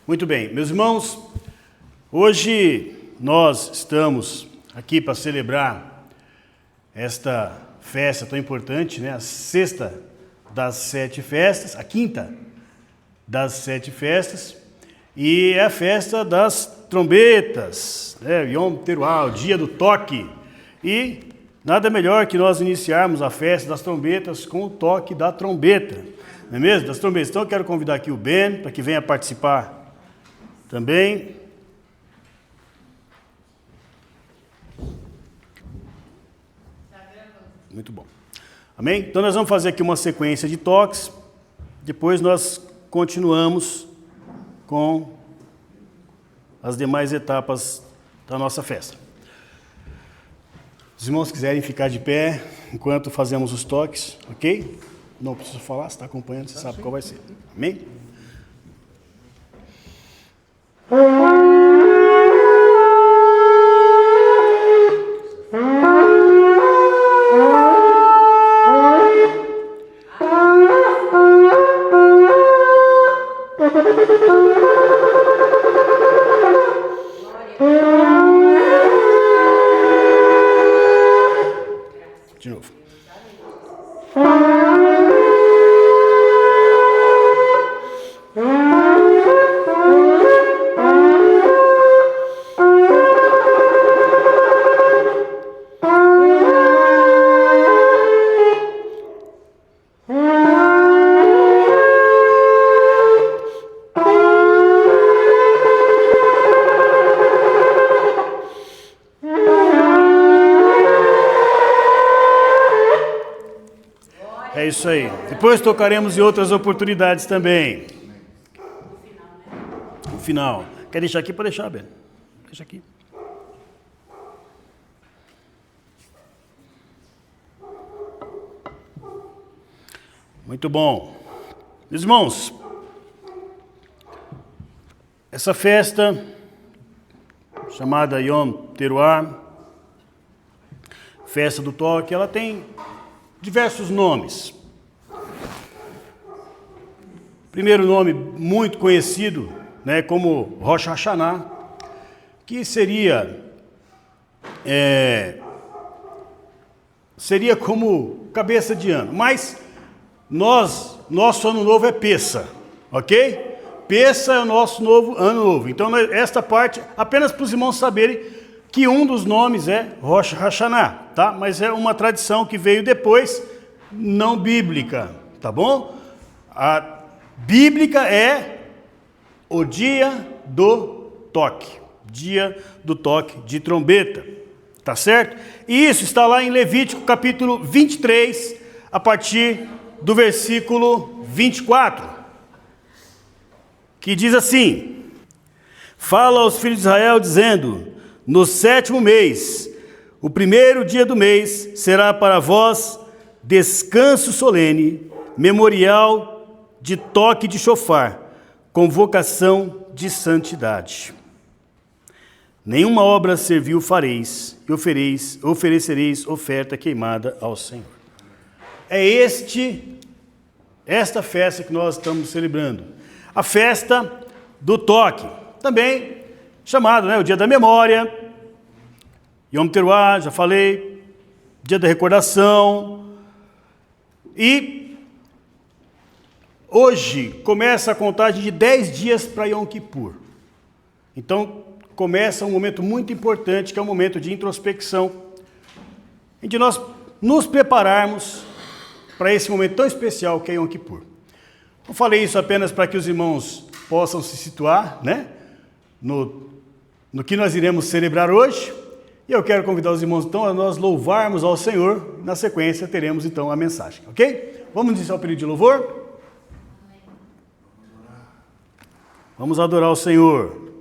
Muito bem, meus irmãos, hoje nós estamos aqui para celebrar esta festa tão importante, né? A sexta das 7 festas, a quinta das 7 festas, e é a festa das trombetas, né? Yom Teruah, o dia do toque. E nada melhor que nós iniciarmos a festa das trombetas com o toque da trombeta, não é mesmo? Das trombetas. Então eu quero convidar aqui o Ben para que venha participar também. Muito bom. Amém? Então nós vamos fazer aqui uma sequência de toques, depois nós continuamos com as demais etapas da nossa festa. Os irmãos quiserem ficar de pé enquanto fazemos os toques, ok? Não preciso falar, você está acompanhando, você sabe qual vai ser. Amém? De novo. É isso aí. Depois tocaremos em outras oportunidades também. No final. Quer deixar aqui? Pode deixar, Ben. Deixa aqui. Muito bom. Meus irmãos, essa festa chamada Yom Teruah, festa do toque, ela tem diversos nomes. Primeiro nome muito conhecido, né, como Rosh Hashanah, que seria como cabeça de ano. Mas nosso ano novo é Pessa, ok? Pessa é o nosso ano novo. Então esta parte apenas para os irmãos saberem que um dos nomes é Rosh Hashanah, tá? Mas é uma tradição que veio depois, não bíblica, tá bom? A bíblica é o dia do toque de trombeta, tá certo? E isso está lá em Levítico capítulo 23, a partir do versículo 24, que diz assim: fala aos filhos de Israel dizendo: no 7º mês, o primeiro dia do mês, será para vós descanso solene, memorial de toque de chofar, convocação de santidade. Nenhuma obra servil fareis e oferecereis oferta queimada ao Senhor. É esta festa que nós estamos celebrando. A festa do toque, também chamado, né, o dia da memória, Yom Teruah, já falei, dia da recordação. E hoje começa a contagem de 10 dias para Yom Kippur. Então começa um momento muito importante, que é um momento de introspecção, em que nós nos prepararmos para esse momento tão especial que é Yom Kippur. Eu falei isso apenas para que os irmãos possam se situar, né, no que nós iremos celebrar hoje. E eu quero convidar os irmãos então a nós louvarmos ao Senhor. Na sequência teremos então a mensagem, ok? Vamos iniciar o período de louvor? Vamos adorar o Senhor.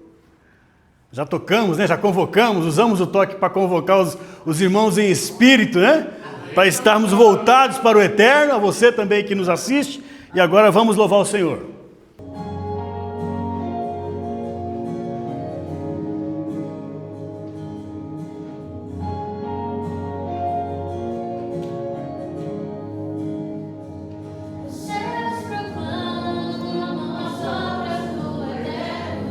Já tocamos, né? Já convocamos, usamos o toque para convocar os irmãos em espírito, né? Para estarmos voltados para o eterno, a você também que nos assiste. E agora vamos louvar o Senhor. Os céus proclamam as obras do Eterno.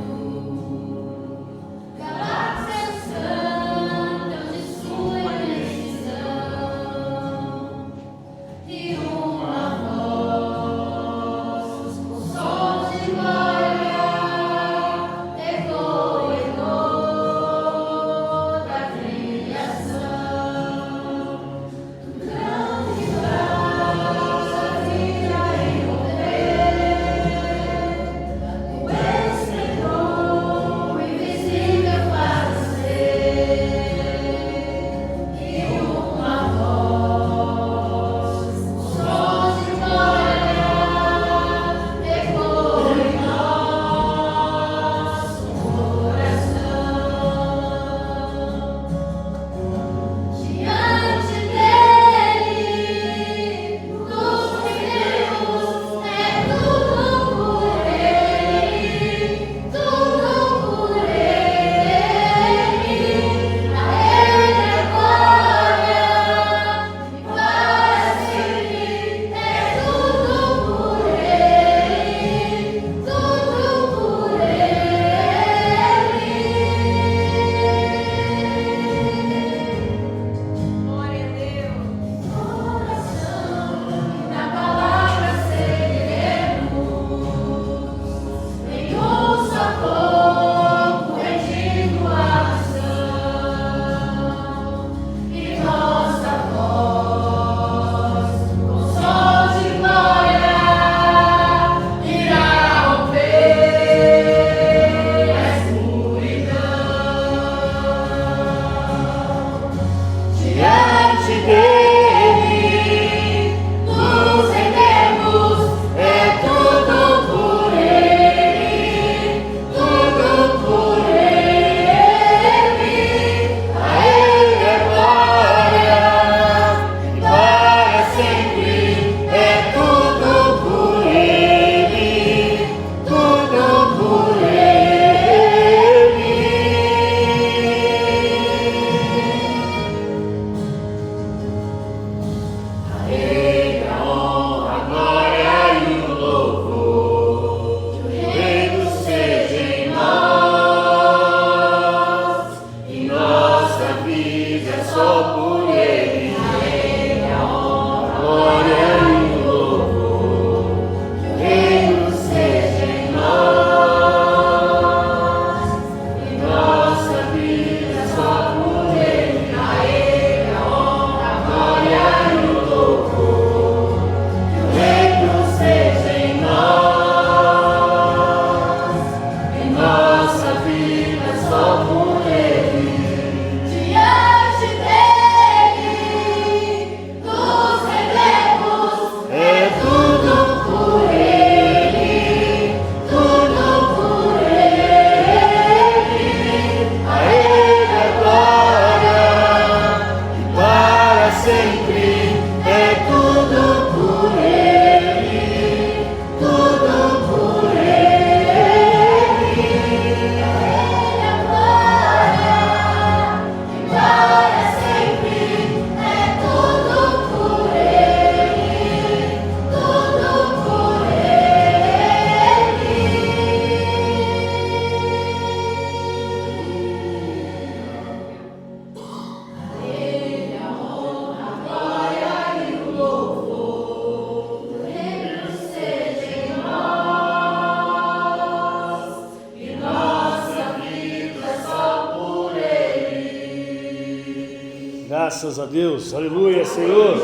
Graças a Deus. Aleluia, Senhor.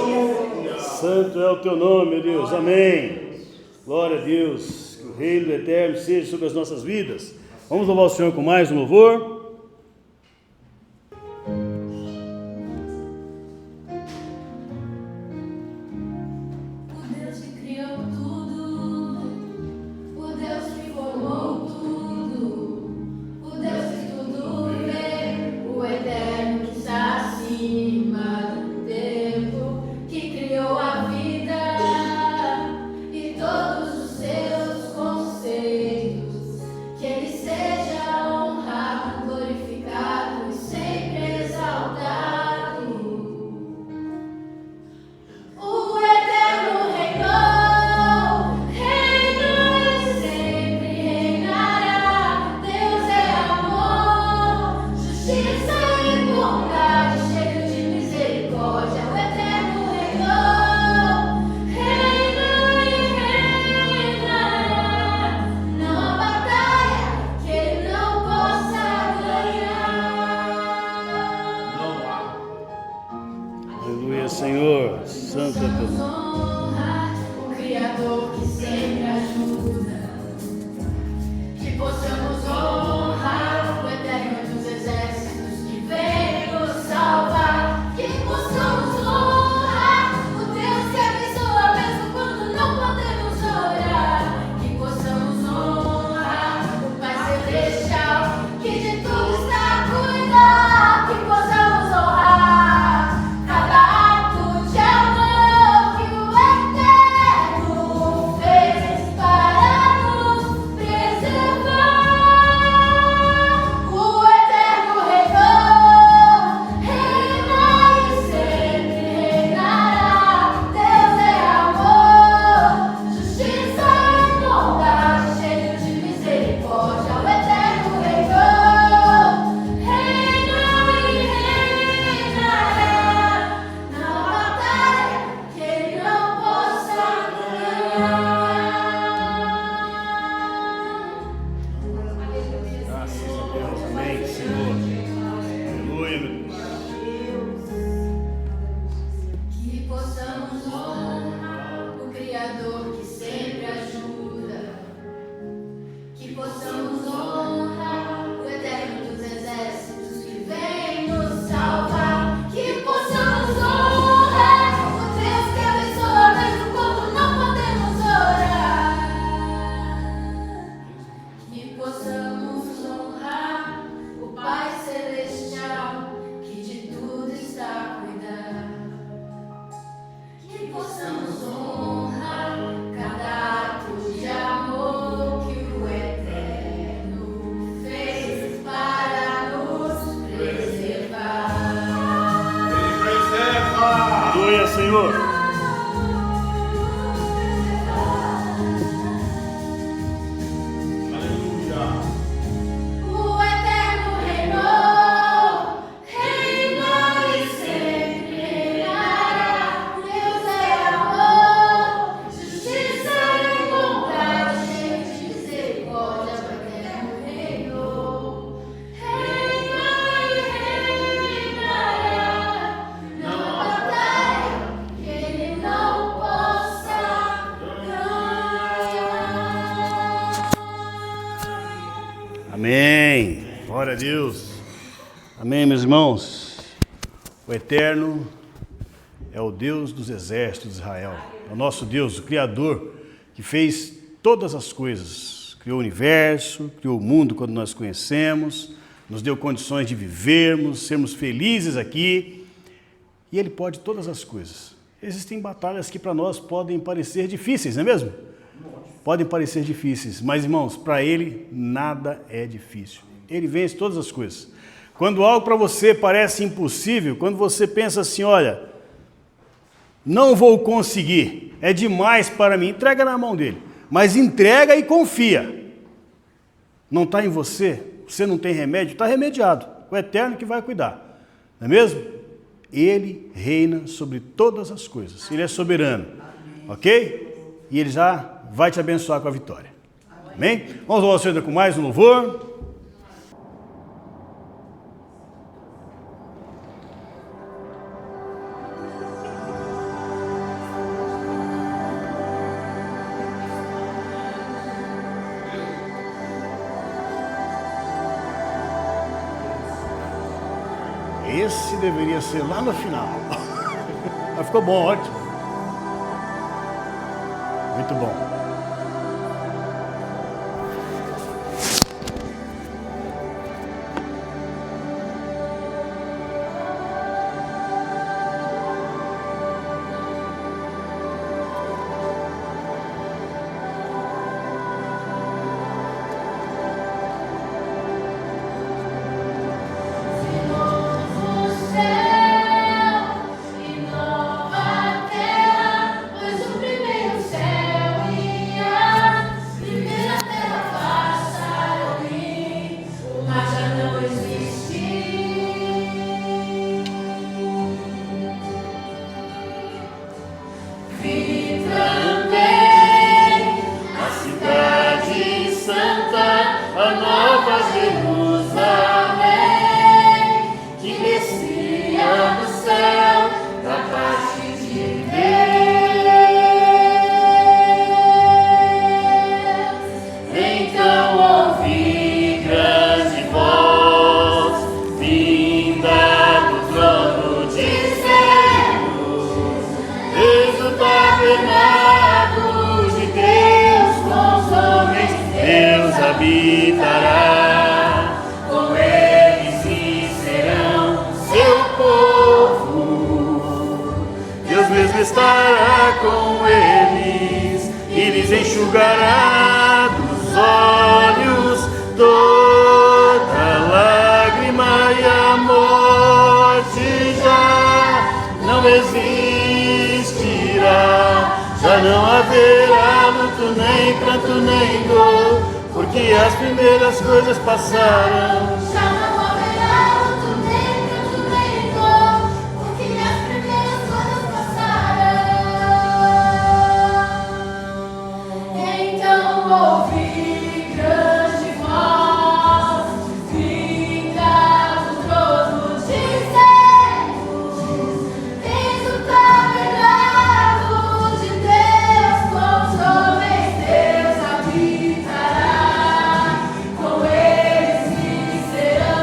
Santo é o teu nome, meu Deus. Amém. Glória a Deus. Que o reino do eterno seja sobre as nossas vidas. Vamos louvar o Senhor com mais um louvor. Senhor, santo é teu nome. O Criador que sempre ajuda, que possamos honrar o Eterno dos Exércitos que vem nos salvar, que possamos honrar o Deus que abençoa mesmo quando não podemos orar, que possamos honrar o Pai Celestial que de tudo está a cuidar, que possamos honrar cada Senhor. O Eterno reinou, reina e sempre reinará. Deus é amor, justiça e bondade, cheio de misericórdia. O Eterno reinou, reina e reinará. Não há batalha que ele não possa ganhar. Amém. Glória a Deus. Amém, meus irmãos. O Eterno é o Deus dos exércitos de Israel. É o nosso Deus, o Criador, que fez todas as coisas. Criou o universo, criou o mundo quando nós conhecemos, nos deu condições de vivermos, sermos felizes aqui. E Ele pode todas as coisas. Existem batalhas que para nós podem parecer difíceis, não é mesmo? Podem parecer difíceis, mas irmãos, para Ele nada é difícil. Ele vence todas as coisas. Quando algo para você parece impossível, quando você pensa assim, olha, não vou conseguir, é demais para mim, entrega na mão dele. Mas entrega e confia. Não está em você, você não tem remédio, está remediado. O Eterno que vai cuidar, não é mesmo? Ele reina sobre todas as coisas, Ele é soberano, ok? E Ele já vai te abençoar com a vitória. Amém? Vamos louvar o Senhor com mais um louvor. Esse deveria ser lá no final. Mas ficou bom, ótimo. Muito bom. Habitará, com eles e serão seu povo. Deus mesmo estará com eles e lhes enxugará dos olhos toda lágrima, e a morte já não existirá. Já não haverá luto, nem pranto, nem dor, porque as primeiras coisas passaram. Já não haverá luto, nem pranto, nem dor, porque as primeiras coisas passaram. Então ouvi grande voz vinda do trono, dizendo: eis o tabernáculo de Deus com os homens, Deus habitará. Com eles serão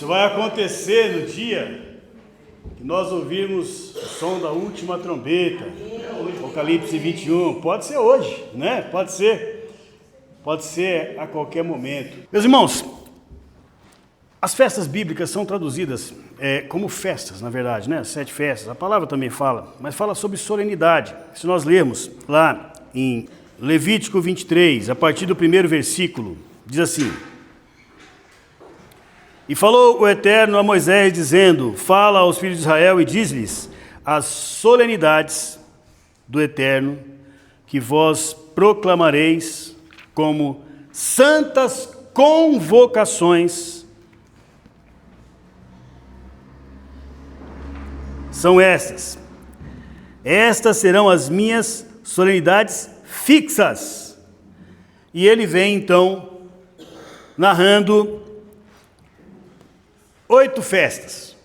Isso vai acontecer no dia que nós ouvirmos o som da última trombeta, Apocalipse 21. Pode ser hoje, né? Pode ser a qualquer momento. Meus irmãos, as festas bíblicas são traduzidas como festas, na verdade, né? 7 festas. A palavra também fala, mas fala sobre solenidade. Se nós lermos lá em Levítico 23, a partir do 1º versículo, diz assim: E falou o Eterno a Moisés, dizendo: Fala aos filhos de Israel e diz-lhes as solenidades do Eterno, que vós proclamareis como santas convocações. São estas. Estas serão as minhas solenidades fixas. E ele vem então narrando 8 festas.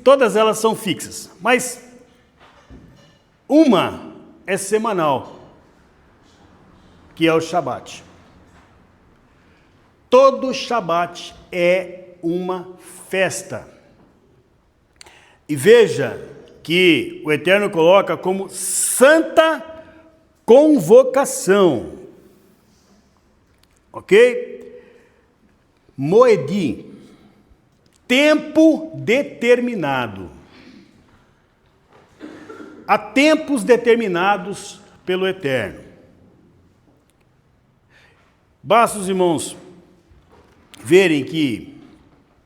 Todas elas são fixas, mas uma é semanal, que é o Shabat. Todo Shabat é uma festa. E veja que o Eterno coloca como santa convocação. Ok? Moedi, tempo determinado. Há tempos determinados pelo Eterno. Basta os irmãos verem que,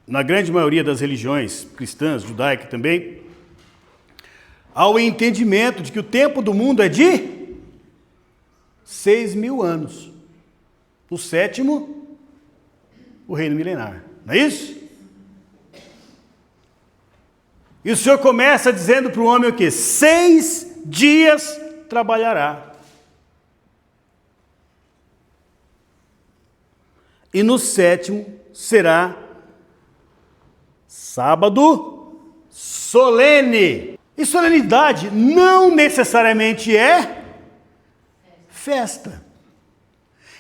na grande maioria das religiões cristãs, judaica também, há o entendimento de que o tempo do mundo é de 6.000 anos. O 7º, o reino milenar. Não é isso? E o Senhor começa dizendo para o homem o quê? 6 dias trabalhará. E no 7º será sábado solene. E solenidade não necessariamente é festa.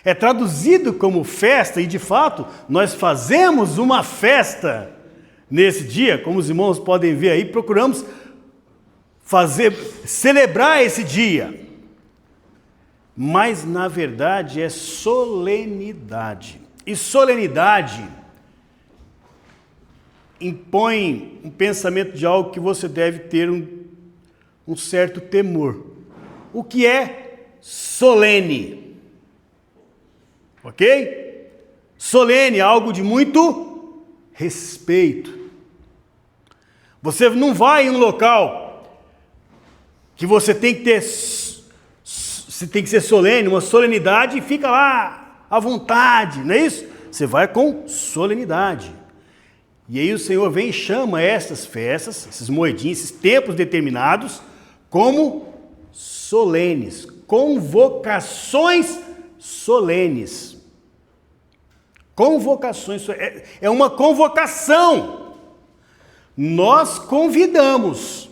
É traduzido como festa e, de fato, nós fazemos uma festa nesse dia, como os irmãos podem ver aí, procuramos celebrar esse dia. Mas, na verdade, é solenidade. E solenidade impõe um pensamento de algo que você deve ter um certo temor. O que é solene? Ok? Solene é algo de muito respeito. Você não vai em um local que você tem que ser solene, uma solenidade, e fica lá à vontade, não é isso? Você vai com solenidade. E aí o Senhor vem e chama essas festas, esses moedinhos, esses tempos determinados, como solenes, convocações solenes. Convocações, é uma convocação. Nós convidamos,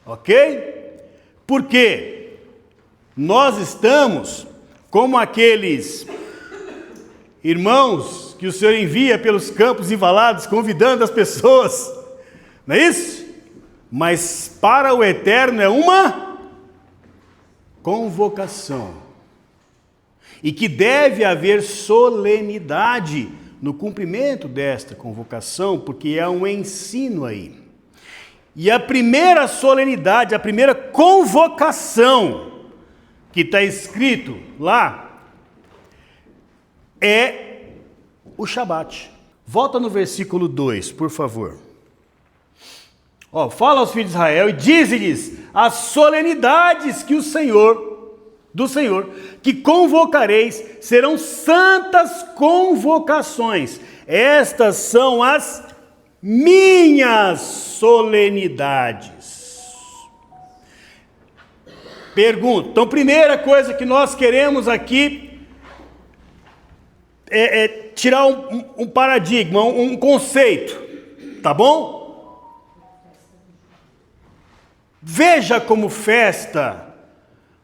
ok? Porque nós estamos como aqueles irmãos que o Senhor envia pelos campos e valados, convidando as pessoas, não é isso? Mas para o Eterno é uma convocação. E que deve haver solenidade no cumprimento desta convocação, porque há um ensino aí. E a primeira solenidade, a primeira convocação que está escrito lá é o Shabat. Volta no versículo 2, por favor. Fala aos filhos de Israel e dize-lhes as solenidades que do Senhor, que convocareis, serão santas convocações. Estas são as minhas solenidades. Pergunta. Então, primeira coisa que nós queremos aqui é tirar um paradigma, um conceito, tá bom? Veja como festa,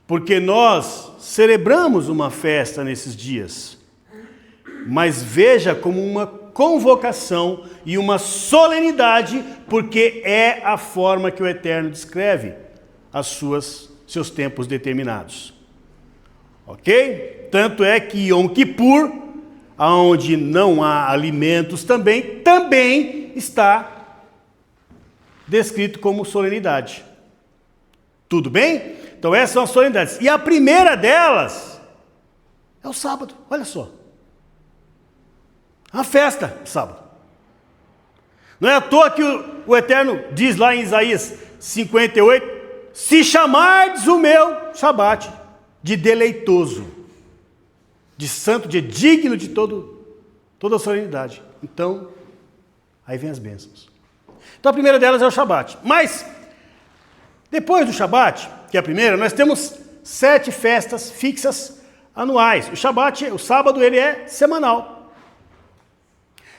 porque nós celebramos uma festa nesses dias. mas veja como uma convocação e uma solenidade, porque é a forma que o Eterno descreve seus tempos determinados. Ok? Tanto é que Yom Kippur, onde não há alimentos também está descrito como solenidade. Tudo bem? Então essas são as solenidades. E a primeira delas é o sábado. Olha só. A festa sábado. Não é à toa que o Eterno diz lá em Isaías 58, se chamardes o meu Shabat de deleitoso, de santo, de digno de toda a solenidade. Então, aí vem as bênçãos. Então a primeira delas é o Shabat. Mas, depois do Shabat, que é a primeira, nós temos 7 festas fixas anuais. O Shabat, o sábado, ele é semanal.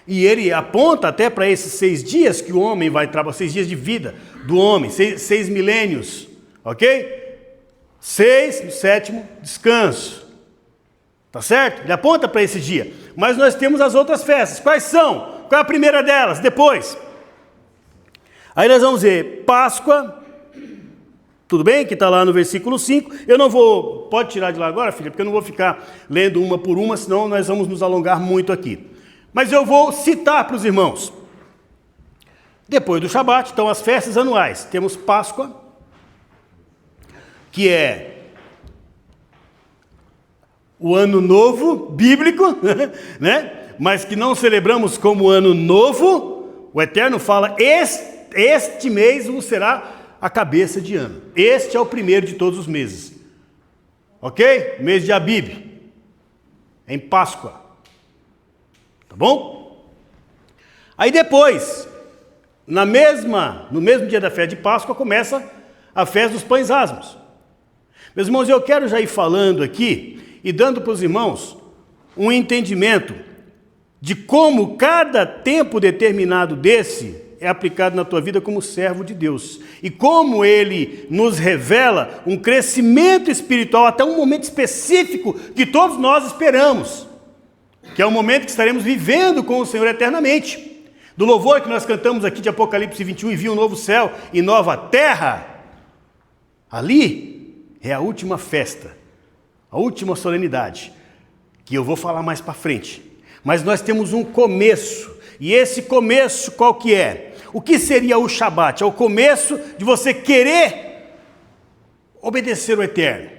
E ele aponta até para esses 6 dias que o homem vai trabalhar, 6 dias de vida do homem, 6 milênios, ok? 6, no 7º, descanso. Tá certo? Ele aponta para esse dia. Mas nós temos as outras festas. Quais são? Qual é a primeira delas? Depois. Aí nós vamos ver Páscoa. Tudo bem? Que está lá no versículo 5. Eu não vou... Pode tirar de lá agora, filha? Porque eu não vou ficar lendo uma por uma, senão nós vamos nos alongar muito aqui. Mas eu vou citar para os irmãos. Depois do Shabat, então as festas anuais. Temos Páscoa, que é o ano novo bíblico, né? Mas que não celebramos como ano novo. O Eterno fala, este mês vos será a cabeça de ano. Este é o primeiro de todos os meses. Ok? Mês de Abib, em Páscoa. Tá bom? Aí depois, no mesmo dia da festa de Páscoa, começa a festa dos pães asmos. Meus irmãos, eu quero já ir falando aqui e dando para os irmãos um entendimento de como cada tempo determinado desse é aplicado na tua vida como servo de Deus. E como ele nos revela um crescimento espiritual até um momento específico que todos nós esperamos. Que é o momento que estaremos vivendo com o Senhor eternamente. Do louvor que nós cantamos aqui de Apocalipse 21, e vi um novo céu e nova terra. Ali é a última festa, a última solenidade, que eu vou falar mais para frente. Mas nós temos um começo, e esse começo qual que é? O que seria o Shabat? É o começo de você querer obedecer o Eterno,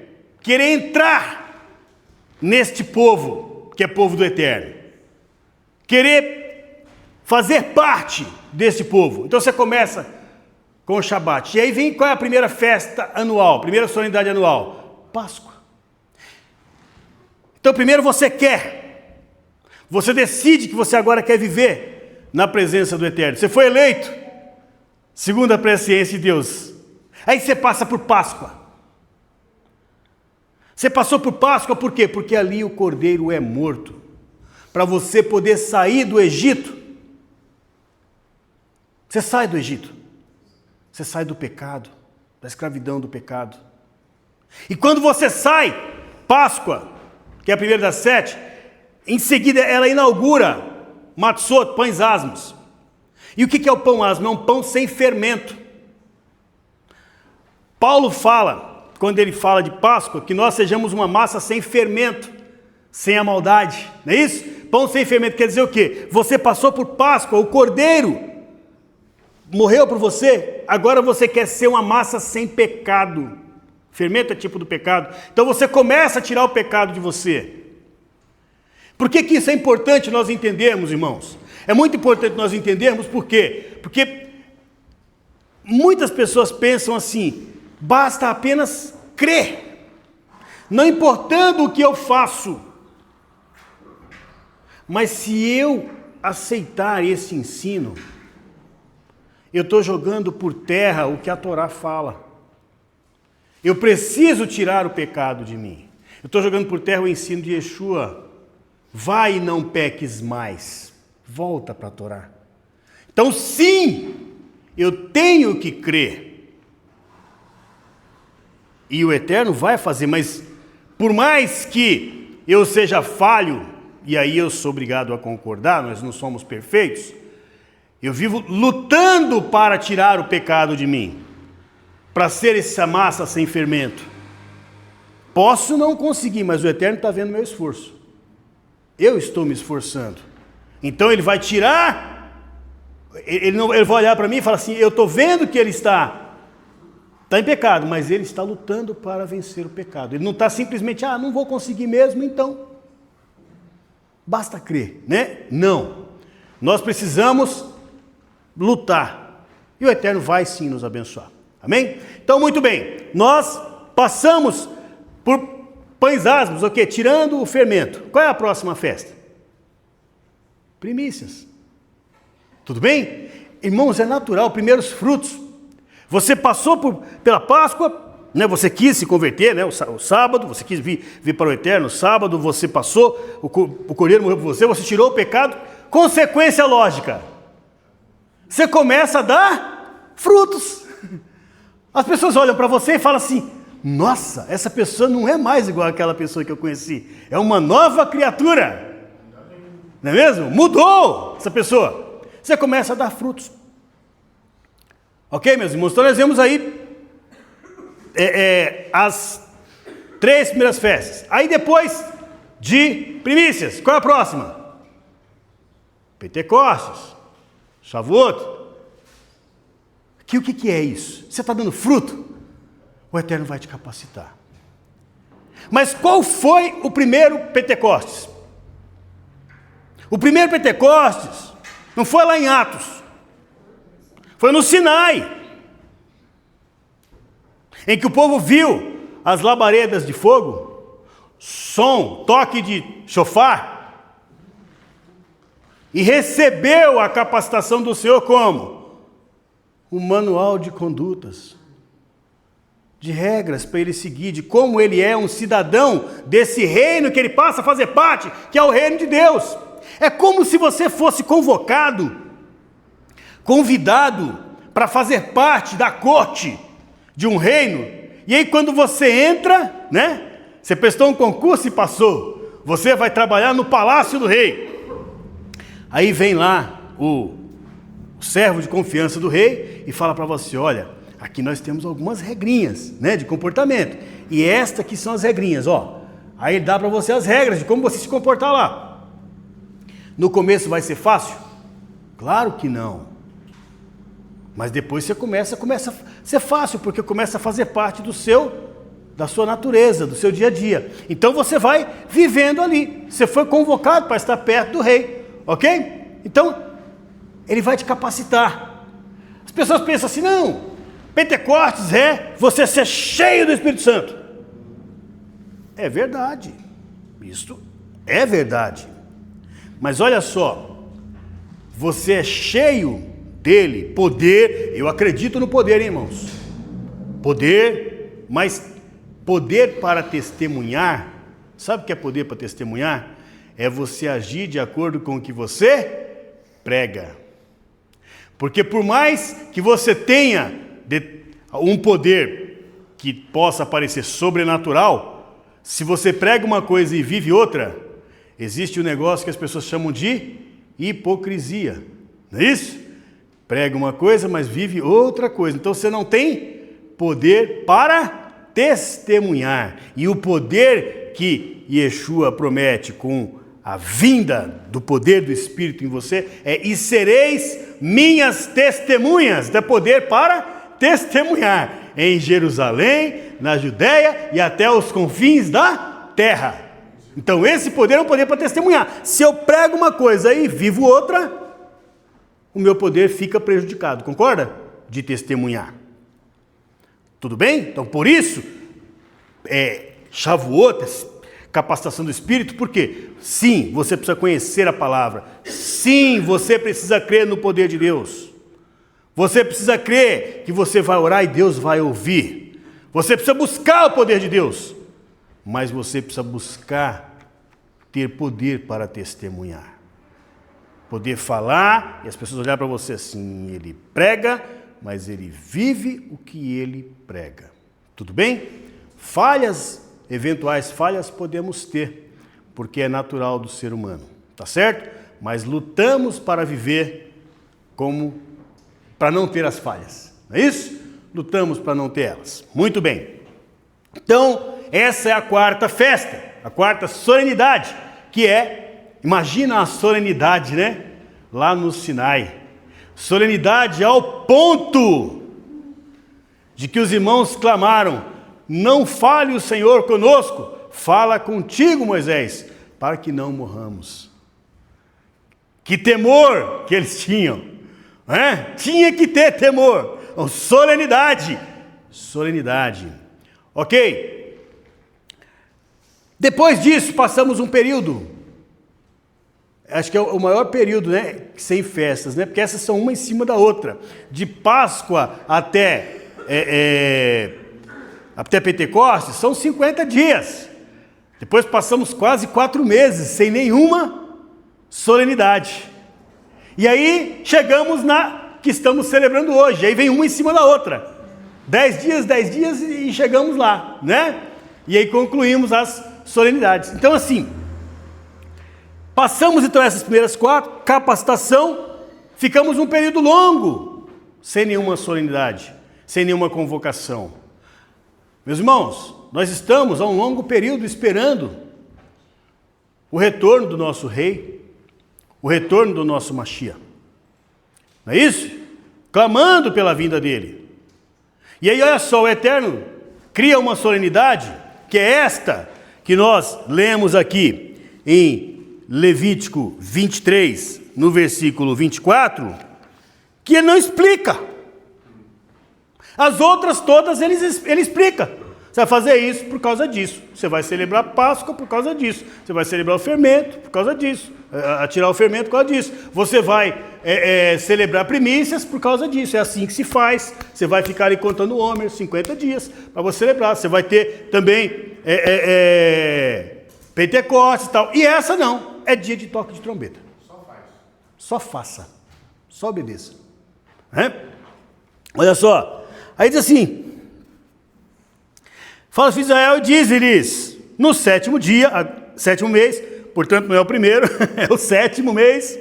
querer entrar neste povo, que é povo do Eterno, querer fazer parte desse povo. Então você começa com o Shabat. E aí vem qual é a primeira festa anual, primeira solenidade anual? Páscoa. Então primeiro você quer, você decide que você agora quer viver na presença do Eterno. Você foi eleito, segundo a presciência de Deus. Aí você passa por Páscoa. Você passou por Páscoa por quê? Porque ali o cordeiro é morto. Para você poder sair do Egito. Você sai do Egito. Você sai do pecado, da escravidão do pecado. E quando você sai, Páscoa, que é a primeira das 7, em seguida ela inaugura Matzot, pães asmos. E o que é o pão asmo? É um pão sem fermento. Paulo fala, quando ele fala de Páscoa, que nós sejamos uma massa sem fermento, sem a maldade, não é isso? Pão sem fermento quer dizer o quê? Você passou por Páscoa, o cordeiro morreu por você, agora você quer ser uma massa sem pecado. Fermento é tipo do pecado. Então você começa a tirar o pecado de você. Por que isso é importante nós entendermos, irmãos? É muito importante nós entendermos por quê? Porque muitas pessoas pensam assim, basta apenas crer, não importando o que eu faço. Mas se eu aceitar esse ensino, eu estou jogando por terra o que a Torá fala. Eu preciso tirar o pecado de mim. Eu estou jogando por terra o ensino de Yeshua. Vai e não peques mais. Volta para a Torá. Então sim, eu tenho que crer. E o Eterno vai fazer, mas por mais que eu seja falho, e aí eu sou obrigado a concordar, nós não somos perfeitos, eu vivo lutando para tirar o pecado de mim, para ser essa massa sem fermento. Posso não conseguir, mas o Eterno está vendo meu esforço. Eu estou me esforçando. Então ele vai tirar, ele vai olhar para mim e falar assim, eu estou vendo que ele está em pecado, mas ele está lutando para vencer o pecado. Ele não está simplesmente, não vou conseguir mesmo, então basta crer, né? Não. Nós precisamos lutar. E o Eterno vai sim nos abençoar. Amém? Então, muito bem. Nós passamos por pães asmos, o quê? Tirando o fermento. Qual é a próxima festa? Primícias. Tudo bem? Irmãos, é natural, primeiros frutos. Você passou pela Páscoa, né? Você quis se converter, né? O sábado, você quis vir para o Eterno. Sábado você passou, o cordeiro morreu por você, você tirou o pecado. Consequência lógica. Você começa a dar frutos. As pessoas olham para você e falam assim, nossa, essa pessoa não é mais igual àquela pessoa que eu conheci. É uma nova criatura. Não é mesmo? Mudou essa pessoa. Você começa a dar frutos. Ok, meus irmãos? Então nós vemos aí as 3 primeiras festas. Aí depois de primícias, qual é a próxima? Pentecostes, Shavuot. O que é isso? Você está dando fruto? O Eterno vai te capacitar. Mas qual foi o primeiro Pentecostes? O primeiro Pentecostes não foi lá em Atos. Foi no Sinai. Em que o povo viu as labaredas de fogo, som, toque de chofar, e recebeu a capacitação do Senhor como? Um manual de condutas, de regras para ele seguir, de como ele é um cidadão desse reino que ele passa a fazer parte, que é o reino de Deus. É como se você fosse convidado para fazer parte da corte de um reino, e aí quando você entra, né? Você prestou um concurso e passou, você vai trabalhar no palácio do rei. Aí vem lá o servo de confiança do rei e fala para você, olha, aqui nós temos algumas regrinhas, né, de comportamento, e estas aqui são as regrinhas, ó. Aí ele dá para você as regras de como você se comportar lá. No começo vai ser fácil? Claro que não. Mas depois você começa a ser fácil, porque começa a fazer parte da sua natureza, do seu dia a dia. Então você vai vivendo ali. Você foi convocado para estar perto do rei, ok? Então, ele vai te capacitar. As pessoas pensam assim, não, Pentecostes é você ser cheio do Espírito Santo. É verdade. Isso é verdade. Mas olha só, você é cheio dele, poder, eu acredito no poder, hein, irmãos? Poder, mas poder para testemunhar, sabe o que é poder para testemunhar? É você agir de acordo com o que você prega. Porque por mais que você tenha um poder que possa parecer sobrenatural, se você prega uma coisa e vive outra, existe um negócio que as pessoas chamam de hipocrisia, não é isso? Prega uma coisa, mas vive outra coisa. Então você não tem poder para testemunhar. E o poder que Yeshua promete com a vinda do poder do Espírito em você é: e sereis minhas testemunhas. Dá poder para testemunhar em Jerusalém, na Judéia e até os confins da terra. Então esse poder é um poder para testemunhar. Se eu prego uma coisa e vivo outra, o meu poder fica prejudicado, concorda? De testemunhar. Tudo bem? Então por isso, Shavuot, capacitação do Espírito, porque sim, você precisa conhecer a palavra. Sim, você precisa crer no poder de Deus. Você precisa crer que você vai orar e Deus vai ouvir. Você precisa buscar o poder de Deus. Mas você precisa buscar ter poder para testemunhar. Poder falar e as pessoas olharem para você assim, ele prega, mas ele vive o que ele prega. Tudo bem? Eventuais falhas podemos ter, porque é natural do ser humano, tá certo? Mas lutamos para viver para não ter as falhas, não é isso? Lutamos para não ter elas. Muito bem. Então, essa é a quarta festa, a quarta solenidade, que imagina a solenidade, né? Lá no Sinai. Solenidade ao ponto de que os irmãos clamaram: não fale o Senhor conosco, fala contigo, Moisés, para que não morramos. Que temor que eles tinham, né? Tinha que ter temor. Solenidade, solenidade. Ok? Depois disso, passamos um período, acho que é o maior período, né, sem festas, né, porque essas são uma em cima da outra. De Páscoa até Pentecostes, são 50 dias. Depois passamos quase 4 meses sem nenhuma solenidade. E aí chegamos na que estamos celebrando hoje. Aí vem uma em cima da outra. 10 dias e chegamos lá, né? E aí concluímos as solenidades. Então assim, passamos então essas primeiras 4, capacitação, ficamos um período longo, sem nenhuma solenidade, sem nenhuma convocação. Meus irmãos, nós estamos há um longo período esperando o retorno do nosso rei, o retorno do nosso Mashiach. Não é isso? Clamando pela vinda dele. E aí, olha só, o Eterno cria uma solenidade, que é esta que nós lemos aqui em Levítico 23, no versículo 24, que ele não explica. As outras todas ele explica. Você vai fazer isso por causa disso. Você vai celebrar Páscoa por causa disso. Você vai celebrar o fermento por causa disso. Atirar o fermento por causa disso. Você vai celebrar primícias por causa disso. É assim que se faz. Você vai ficar ali contando Homer 50 dias para você celebrar. Você vai ter também Pentecostes e tal. E essa não. É dia de toque de trombeta. Só faz. Só faça. Só obedeça. Olha só. Aí diz assim: fala de Israel e diz-lhes, no 7º dia, 7º mês, portanto não é o primeiro, é o 7º mês.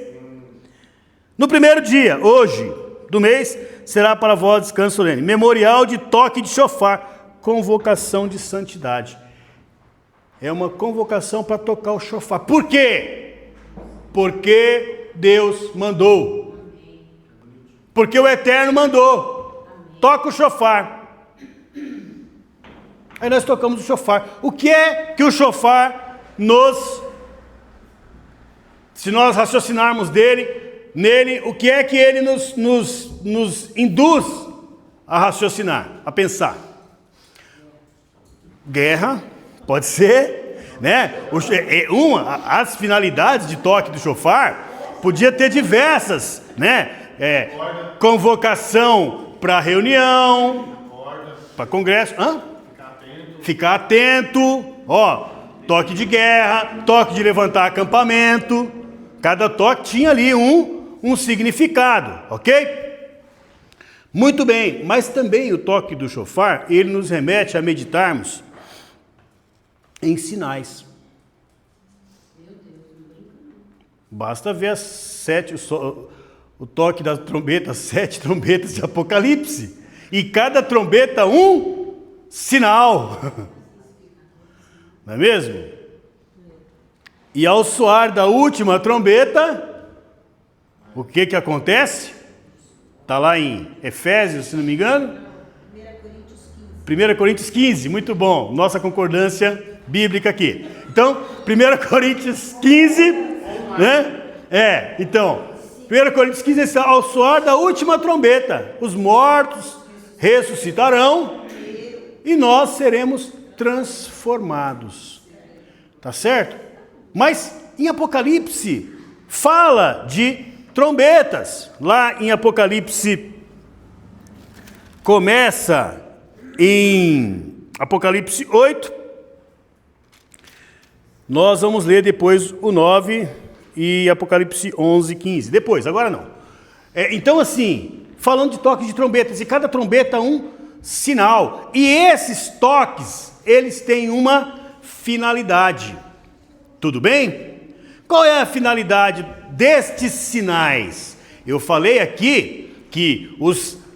No 1º dia, hoje, do mês, será para vós descanso solene, memorial de toque de shofar, convocação de santidade. É uma convocação para tocar o shofar. Por quê? Porque Deus mandou. Porque o Eterno mandou. Toca o shofar. Aí nós tocamos o shofar. O que é que o shofar se nós raciocinarmos nele, o que é que ele nos induz a raciocinar, a pensar? Guerra, pode ser, né? As finalidades de toque do shofar podia ter diversas, né? Convocação para reunião, para congresso, ficar atento, toque de guerra, toque de levantar acampamento. Cada toque tinha ali um significado, ok? Muito bem, mas também o toque do shofar, ele nos remete a meditarmos em sinais. Basta ver o toque da trombeta, 7 trombetas de Apocalipse. E cada trombeta um sinal. Não é mesmo? E ao soar da última trombeta, o que acontece? Está lá em Efésios, se não me engano. 1 Coríntios 15, muito bom. Nossa concordância bíblica aqui. Então, 1 Coríntios 15, né? Então, 1 Coríntios 15, ao soar da última trombeta, os mortos ressuscitarão e nós seremos transformados. Tá certo? Mas em Apocalipse fala de trombetas. Lá em Apocalipse, começa em Apocalipse 8. Nós vamos ler depois o 9 e Apocalipse 11, 15. Depois, agora não. Então assim, falando de toques de trombetas, e cada trombeta um sinal. E esses toques, eles têm uma finalidade. Tudo bem? Qual é a finalidade destes sinais? Eu falei aqui que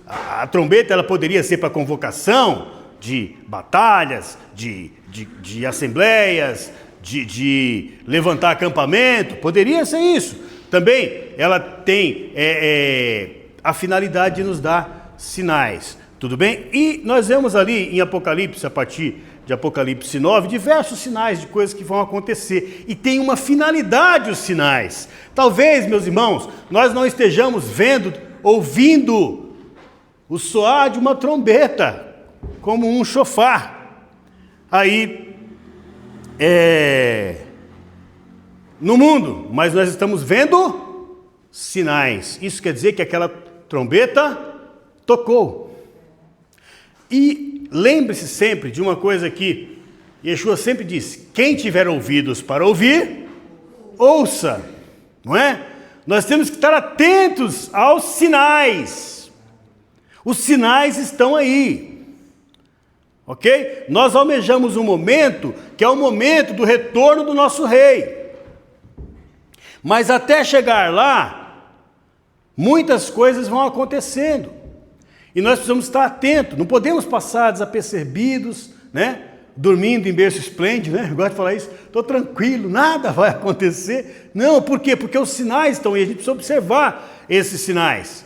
a trombeta ela poderia ser para convocação de batalhas, de assembleias, de levantar acampamento, poderia ser isso. Também ela tem a finalidade de nos dar sinais, tudo bem? E nós vemos ali em Apocalipse, a partir de Apocalipse 9, diversos sinais de coisas que vão acontecer. E tem uma finalidade os sinais. Talvez, meus irmãos, nós não estejamos vendo, ouvindo o soar de uma trombeta, como um chofar. Aí, no mundo, mas nós estamos vendo sinais. Isso quer dizer que aquela trombeta tocou. E lembre-se sempre de uma coisa que Yeshua sempre disse: quem tiver ouvidos para ouvir, ouça, não é? Nós temos que estar atentos aos sinais. Os sinais estão aí, ok? Nós almejamos um momento que é o momento do retorno do nosso rei. Mas até chegar lá, muitas coisas vão acontecendo. E nós precisamos estar atentos, não podemos passar desapercebidos, né? Dormindo em berço esplêndido, né? Eu gosto de falar isso, estou tranquilo, nada vai acontecer. Não, por quê? Porque os sinais estão aí, a gente precisa observar esses sinais.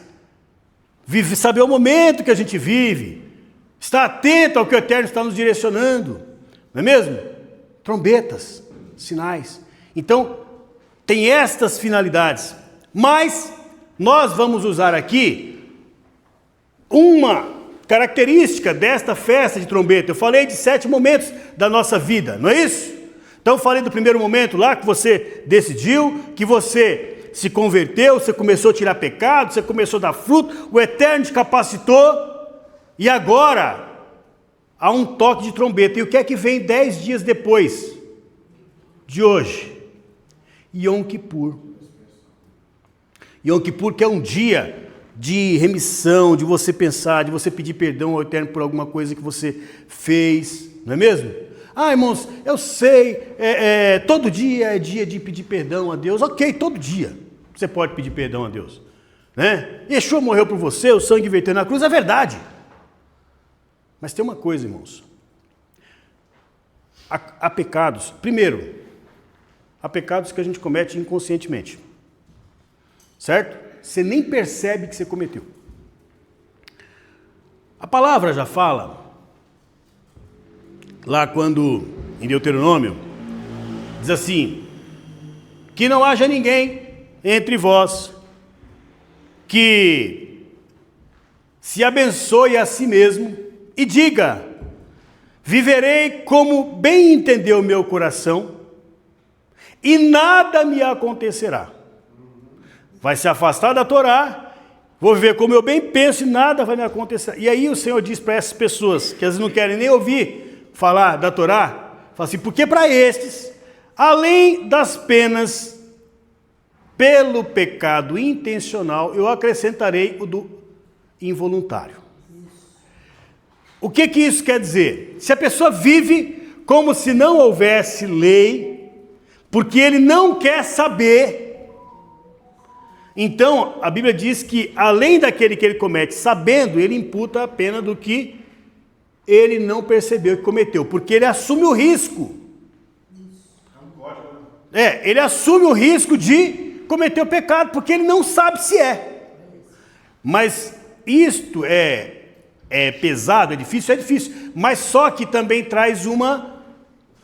Saber o momento que a gente vive, estar atento ao que o Eterno está nos direcionando, não é mesmo? Trombetas, sinais. Então, tem estas finalidades, mas nós vamos usar aqui uma característica desta festa de trombeta. Eu falei de 7 momentos da nossa vida, não é isso? Então eu falei do primeiro momento lá que você decidiu, que você se converteu, você começou a tirar pecado, você começou a dar fruto, o Eterno te capacitou, e agora há um toque de trombeta. E o que é que vem 10 dias depois de hoje? Yom Kippur. Yom Kippur, que é um dia de remissão, de você pensar, de você pedir perdão ao Eterno por alguma coisa que você fez, não é mesmo? Ah, irmãos, eu sei, todo dia é dia de pedir perdão a Deus. Ok, todo dia você pode pedir perdão a Deus, né? Yeshua morreu por você, o sangue verteu na cruz, é verdade. Mas tem uma coisa, irmãos. Há pecados, primeiro, há pecados que a gente comete inconscientemente, certo? Você nem percebe que você cometeu. A palavra já fala, lá quando, em Deuteronômio, diz assim: que não haja ninguém entre vós que se abençoe a si mesmo e diga: viverei como bem entendeu o meu coração e nada me acontecerá. Vai se afastar da Torá, vou viver como eu bem penso e nada vai me acontecer. E aí o Senhor diz para essas pessoas, que às vezes não querem nem ouvir falar da Torá, fala assim: porque para estes, além das penas pelo pecado intencional, eu acrescentarei o do involuntário. O que isso quer dizer? Se a pessoa vive como se não houvesse lei, porque ele não quer saber, então a Bíblia diz que além daquele que ele comete sabendo, ele imputa a pena do que ele não percebeu que cometeu, porque ele assume o risco. Ele assume o risco de cometer o pecado, porque ele não sabe se é. Mas isto é pesado, é difícil, mas só que também traz uma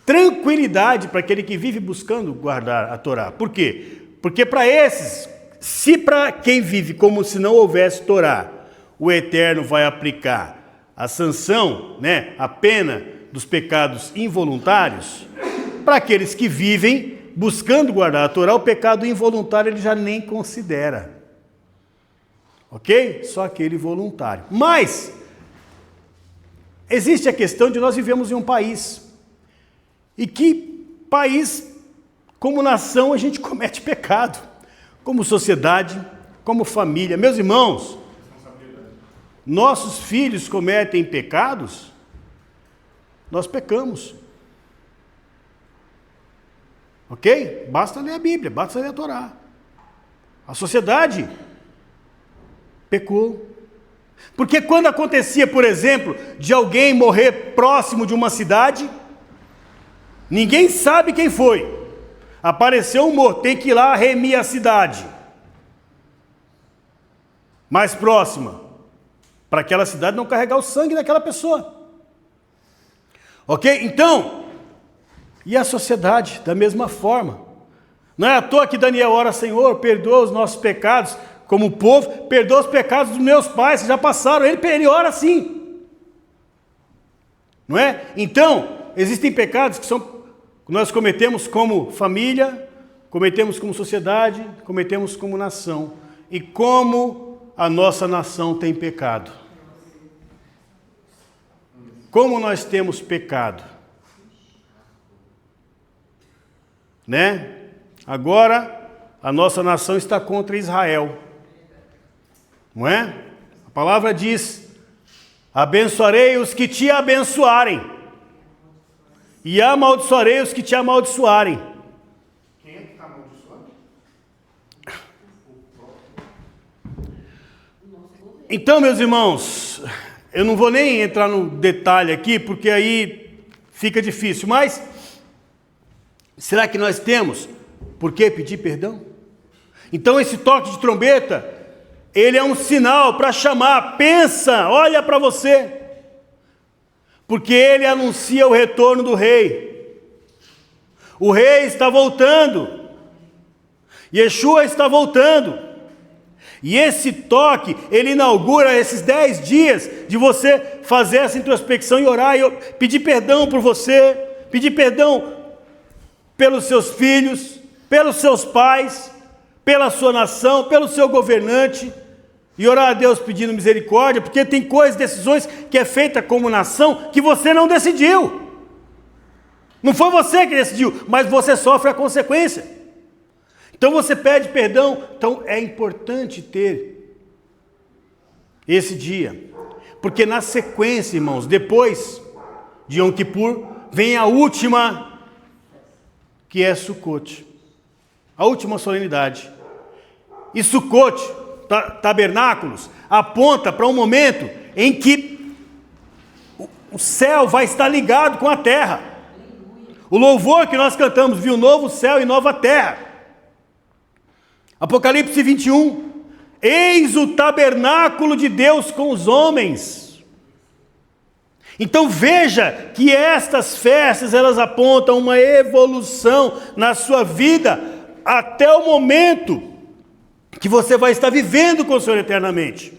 tranquilidade para aquele que vive buscando guardar a Torá. Por quê? Porque para esses, se para quem vive como se não houvesse Torá, o Eterno vai aplicar a sanção, né, a pena dos pecados involuntários, para aqueles que vivem buscando guardar a Torá, o pecado involuntário ele já nem considera. Ok? Só aquele voluntário. Mas existe a questão de nós vivemos em um país, e que país, como nação, a gente comete pecado, como sociedade, como família. Meus irmãos, nossos filhos cometem pecados, nós pecamos. Ok? Basta ler a Bíblia, basta ler a Torá. A sociedade pecou. Porque quando acontecia, por exemplo, de alguém morrer próximo de uma cidade, ninguém sabe quem foi. Apareceu um morto, tem que ir lá remir a cidade mais próxima, para aquela cidade não carregar o sangue daquela pessoa. Ok? Então, e a sociedade, da mesma forma. Não é à toa que Daniel ora, Senhor, perdoa os nossos pecados, como povo, perdoa os pecados dos meus pais, que já passaram. Ele ora assim. Não é? Então, existem pecados que nós cometemos como família, cometemos como sociedade, cometemos como nação. E como a nossa nação tem pecado. Como nós temos pecado. Né? Agora, a nossa nação está contra Israel. Não é? A palavra diz, abençoarei os que te abençoarem, e amaldiçoarei os que te amaldiçoarem. Quem é que está amaldiçoando? Então, meus irmãos, eu não vou nem entrar no detalhe aqui, porque aí fica difícil, mas será que nós temos por que pedir perdão? Então esse toque de trombeta, ele é um sinal para chamar, pensa, olha para você, porque ele anuncia o retorno do rei. O rei está voltando, Yeshua está voltando. E esse toque, ele inaugura esses 10 dias de você fazer essa introspecção e orar, e pedir perdão por você, pedir perdão pelos seus filhos, pelos seus pais, pela sua nação, pelo seu governante, e orar a Deus pedindo misericórdia, porque tem coisas, decisões que é feita como nação que você não decidiu. Não foi você que decidiu, mas você sofre a consequência. Então você pede perdão. Então é importante ter esse dia, porque na sequência, irmãos, depois de Yom Kippur, vem a última, que é Sukkot, a última solenidade. E Sukkot, tabernáculos, aponta para um momento em que o céu vai estar ligado com a terra. O louvor que nós cantamos, viu novo céu e nova terra. Apocalipse 21, eis o tabernáculo de Deus com os homens. Então veja que estas festas, elas apontam uma evolução na sua vida, até o momento que você vai estar vivendo com o Senhor eternamente.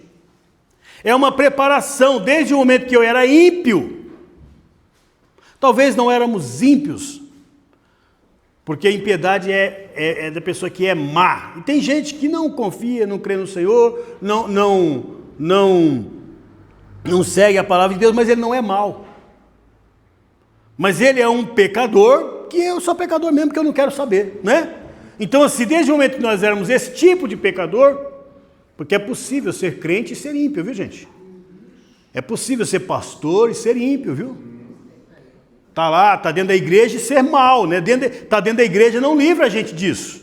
É uma preparação, desde o momento que eu era ímpio. Talvez não éramos ímpios, porque a impiedade é da pessoa que é má. E tem gente que não confia, não crê no Senhor, não segue a palavra de Deus, mas ele não é mau. Mas ele é um pecador, que eu sou pecador mesmo, que eu não quero saber, né? Então, assim, desde o momento que nós éramos esse tipo de pecador, porque é possível ser crente e ser ímpio, viu, gente? É possível ser pastor e ser ímpio, viu? Está lá, está dentro da igreja e ser mal, né? Está dentro da igreja não livra a gente disso.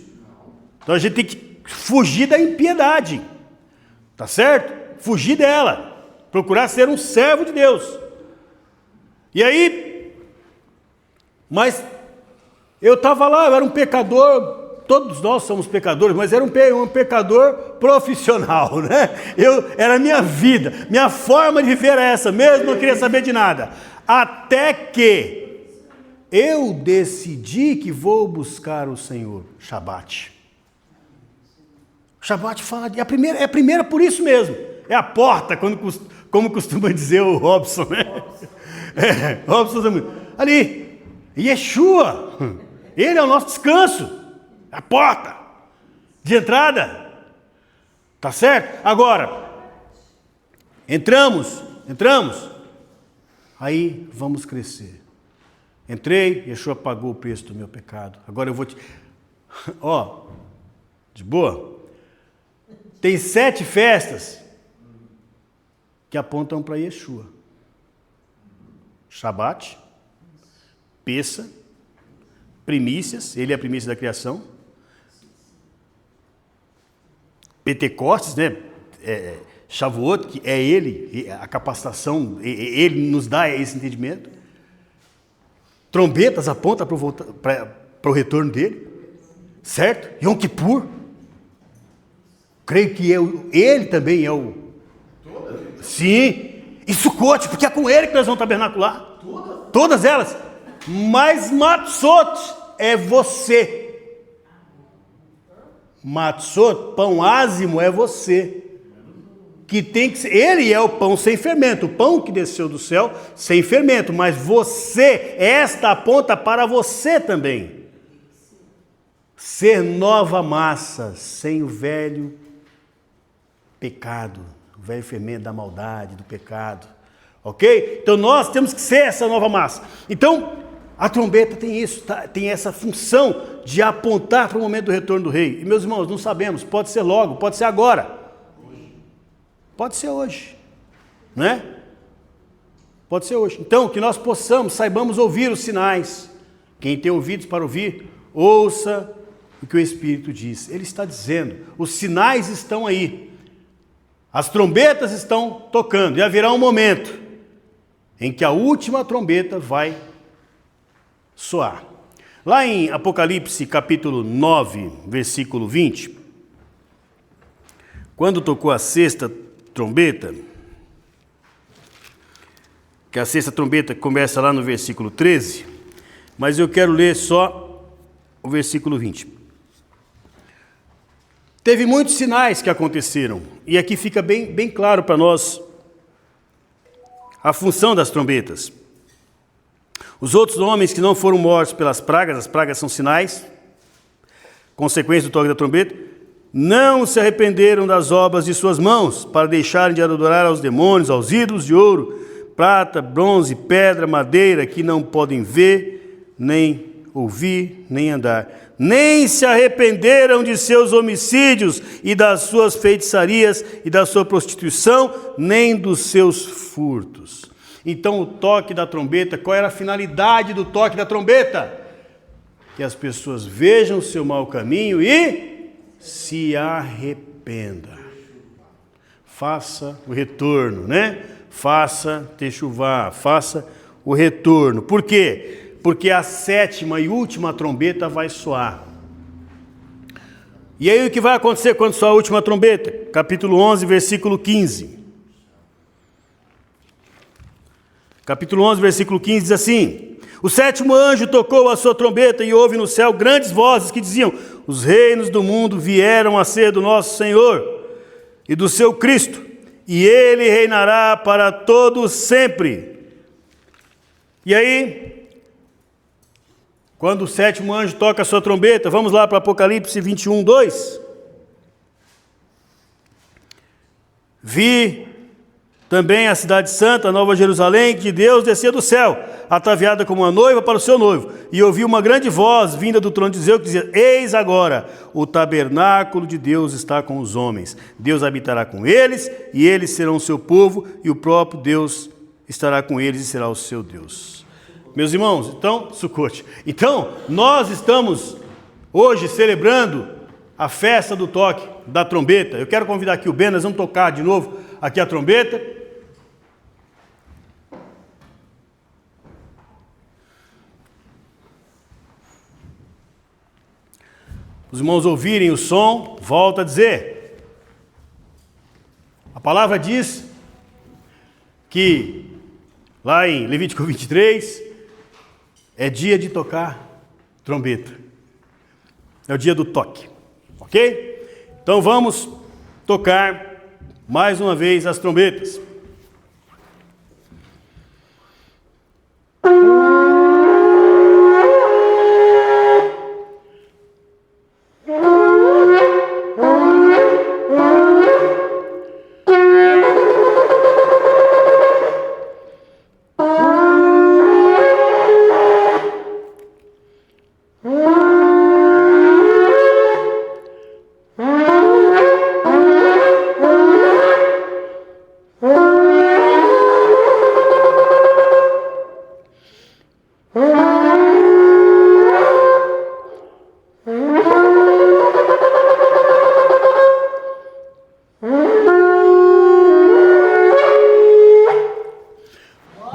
Então a gente tem que fugir da impiedade, tá certo? Fugir dela, procurar ser um servo de Deus. E aí, mas eu estava lá, eu era um pecador, todos nós somos pecadores, mas era um pecador profissional, né? Era a minha vida, minha forma de viver era essa mesmo, não queria saber de nada. Até que eu decidi que vou buscar o Senhor. Shabat. Shabat fala, é a primeira por isso mesmo. É a porta, como costuma dizer o Robson, né? Robson, ali, Yeshua, ele é o nosso descanso, é a porta de entrada. Tá certo? Agora, entramos. Aí vamos crescer. Entrei, Yeshua pagou o preço do meu pecado. Agora eu vou de boa. Tem 7 festas que apontam para Yeshua. Shabat, primícias, ele é a primícia da criação. Pentecostes, né? Shavuot, que é ele, a capacitação, ele nos dá esse entendimento. Trombetas aponta para o retorno dele, certo? Yom Kippur, creio que ele também é o... Sim, e Sukkot, porque é com ele que nós vamos tabernacular. Todas elas. Mas Matzot é você. Matzot, pão ázimo, é você. Que tem que ser, ele é o pão sem fermento, o pão que desceu do céu sem fermento, mas você, esta aponta para você também. Ser nova massa, sem o velho pecado, o velho fermento da maldade, do pecado, ok? Então nós temos que ser essa nova massa. Então, a trombeta tem isso, tem essa função de apontar para o momento do retorno do rei. E meus irmãos, não sabemos, pode ser logo, pode ser agora. Pode ser hoje, né? Pode ser hoje. Então, que nós saibamos ouvir os sinais. Quem tem ouvidos para ouvir, ouça o que o Espírito diz. Ele está dizendo, os sinais estão aí. As trombetas estão tocando. E haverá um momento em que a última trombeta vai soar. Lá em Apocalipse, capítulo 9, versículo 20, quando tocou a sexta trombeta, que a sexta trombeta começa lá no versículo 13, mas eu quero ler só o versículo 20. Teve muitos sinais que aconteceram, e aqui fica bem claro para nós a função das trombetas. Os outros homens que não foram mortos pelas pragas, as pragas são sinais, consequência do toque da trombeta, não se arrependeram das obras de suas mãos, para deixarem de adorar aos demônios, aos ídolos de ouro, prata, bronze, pedra, madeira, que não podem ver, nem ouvir, nem andar. Nem se arrependeram de seus homicídios e das suas feitiçarias e da sua prostituição, nem dos seus furtos. Então o toque da trombeta, qual era a finalidade do toque da trombeta? Que as pessoas vejam o seu mau caminho e se arrependa. Faça o retorno, né? Faça techuvá, faça o retorno. Por quê? Porque a sétima e última trombeta vai soar. E aí o que vai acontecer quando soar a última trombeta? Capítulo 11, versículo 15. Capítulo 11, versículo 15 diz assim: o sétimo anjo tocou a sua trombeta e houve no céu grandes vozes que diziam: os reinos do mundo vieram a ser do nosso Senhor e do seu Cristo, e ele reinará para todos sempre. E aí, quando o sétimo anjo toca a sua trombeta, vamos lá para Apocalipse 21, 2. Vi também a cidade santa, a Nova Jerusalém, que Deus descia do céu, ataviada como uma noiva para o seu noivo. E ouvi uma grande voz vinda do trono de Deus que dizia: eis agora, o tabernáculo de Deus está com os homens. Deus habitará com eles, e eles serão o seu povo, e o próprio Deus estará com eles e será o seu Deus. Meus irmãos, então, Sukkot. Então, nós estamos hoje celebrando a festa do toque da trombeta. Eu quero convidar aqui o Ben, nós vamos tocar de novo aqui a trombeta. Os irmãos ouvirem o som, volta a dizer. A palavra diz que, lá em Levítico 23, é dia de tocar trombeta. É o dia do toque, ok? Então vamos tocar mais uma vez as trombetas.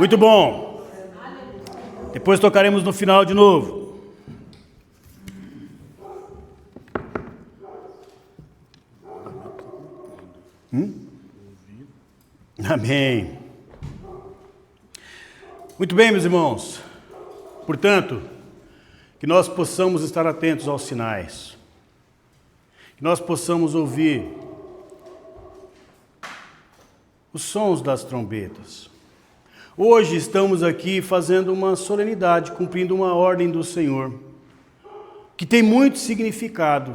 Muito bom. Depois tocaremos no final de novo. Amém. Muito bem, meus irmãos. Portanto, que nós possamos estar atentos aos sinais. Que nós possamos ouvir os sons das trombetas. Hoje estamos aqui fazendo uma solenidade, cumprindo uma ordem do Senhor, que tem muito significado.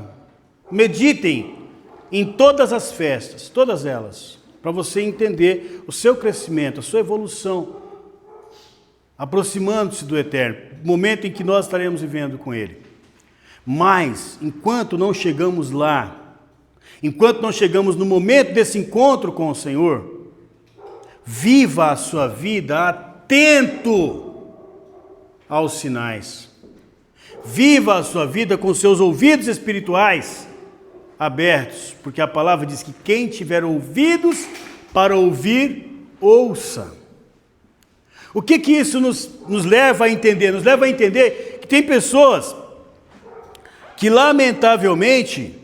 Meditem em todas as festas, todas elas, para você entender o seu crescimento, a sua evolução, aproximando-se do Eterno, momento em que nós estaremos vivendo com Ele. Mas, enquanto não chegamos lá, enquanto não chegamos no momento desse encontro com o Senhor, viva a sua vida atento aos sinais. Viva a sua vida com seus ouvidos espirituais abertos, porque a palavra diz que quem tiver ouvidos para ouvir, ouça. O que isso nos leva a entender? Nos leva a entender que tem pessoas que, lamentavelmente,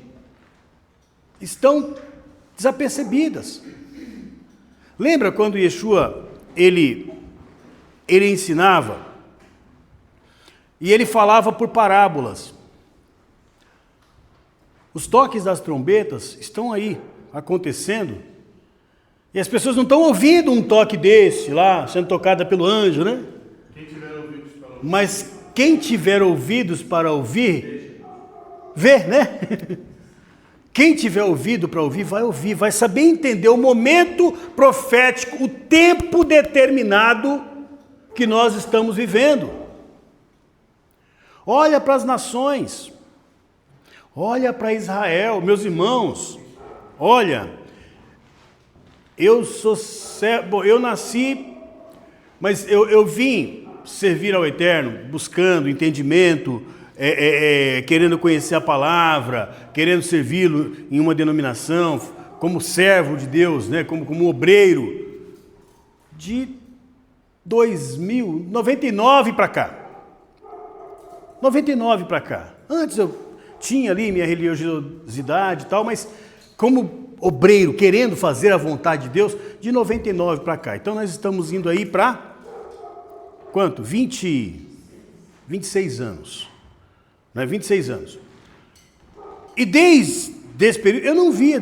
estão desapercebidas. Lembra quando Yeshua, ele ensinava e ele falava por parábolas? Os toques das trombetas estão aí, acontecendo, e as pessoas não estão ouvindo um toque desse lá, sendo tocada pelo anjo, né? Mas quem tiver ouvidos para ouvir, vê, né? Quem tiver ouvido para ouvir, vai saber entender o momento profético, o tempo determinado que nós estamos vivendo. Olha para as nações, olha para Israel, meus irmãos, olha, eu nasci, mas eu vim servir ao Eterno, buscando entendimento, querendo conhecer a palavra, querendo servi-lo em uma denominação, como servo de Deus, né? como obreiro, de 99 para cá. 99 para cá. Antes eu tinha ali minha religiosidade e tal, mas como obreiro, querendo fazer a vontade de Deus, de 99 para cá. Então nós estamos indo aí para quanto? 26 anos. 26 anos. E desde esse período, eu não via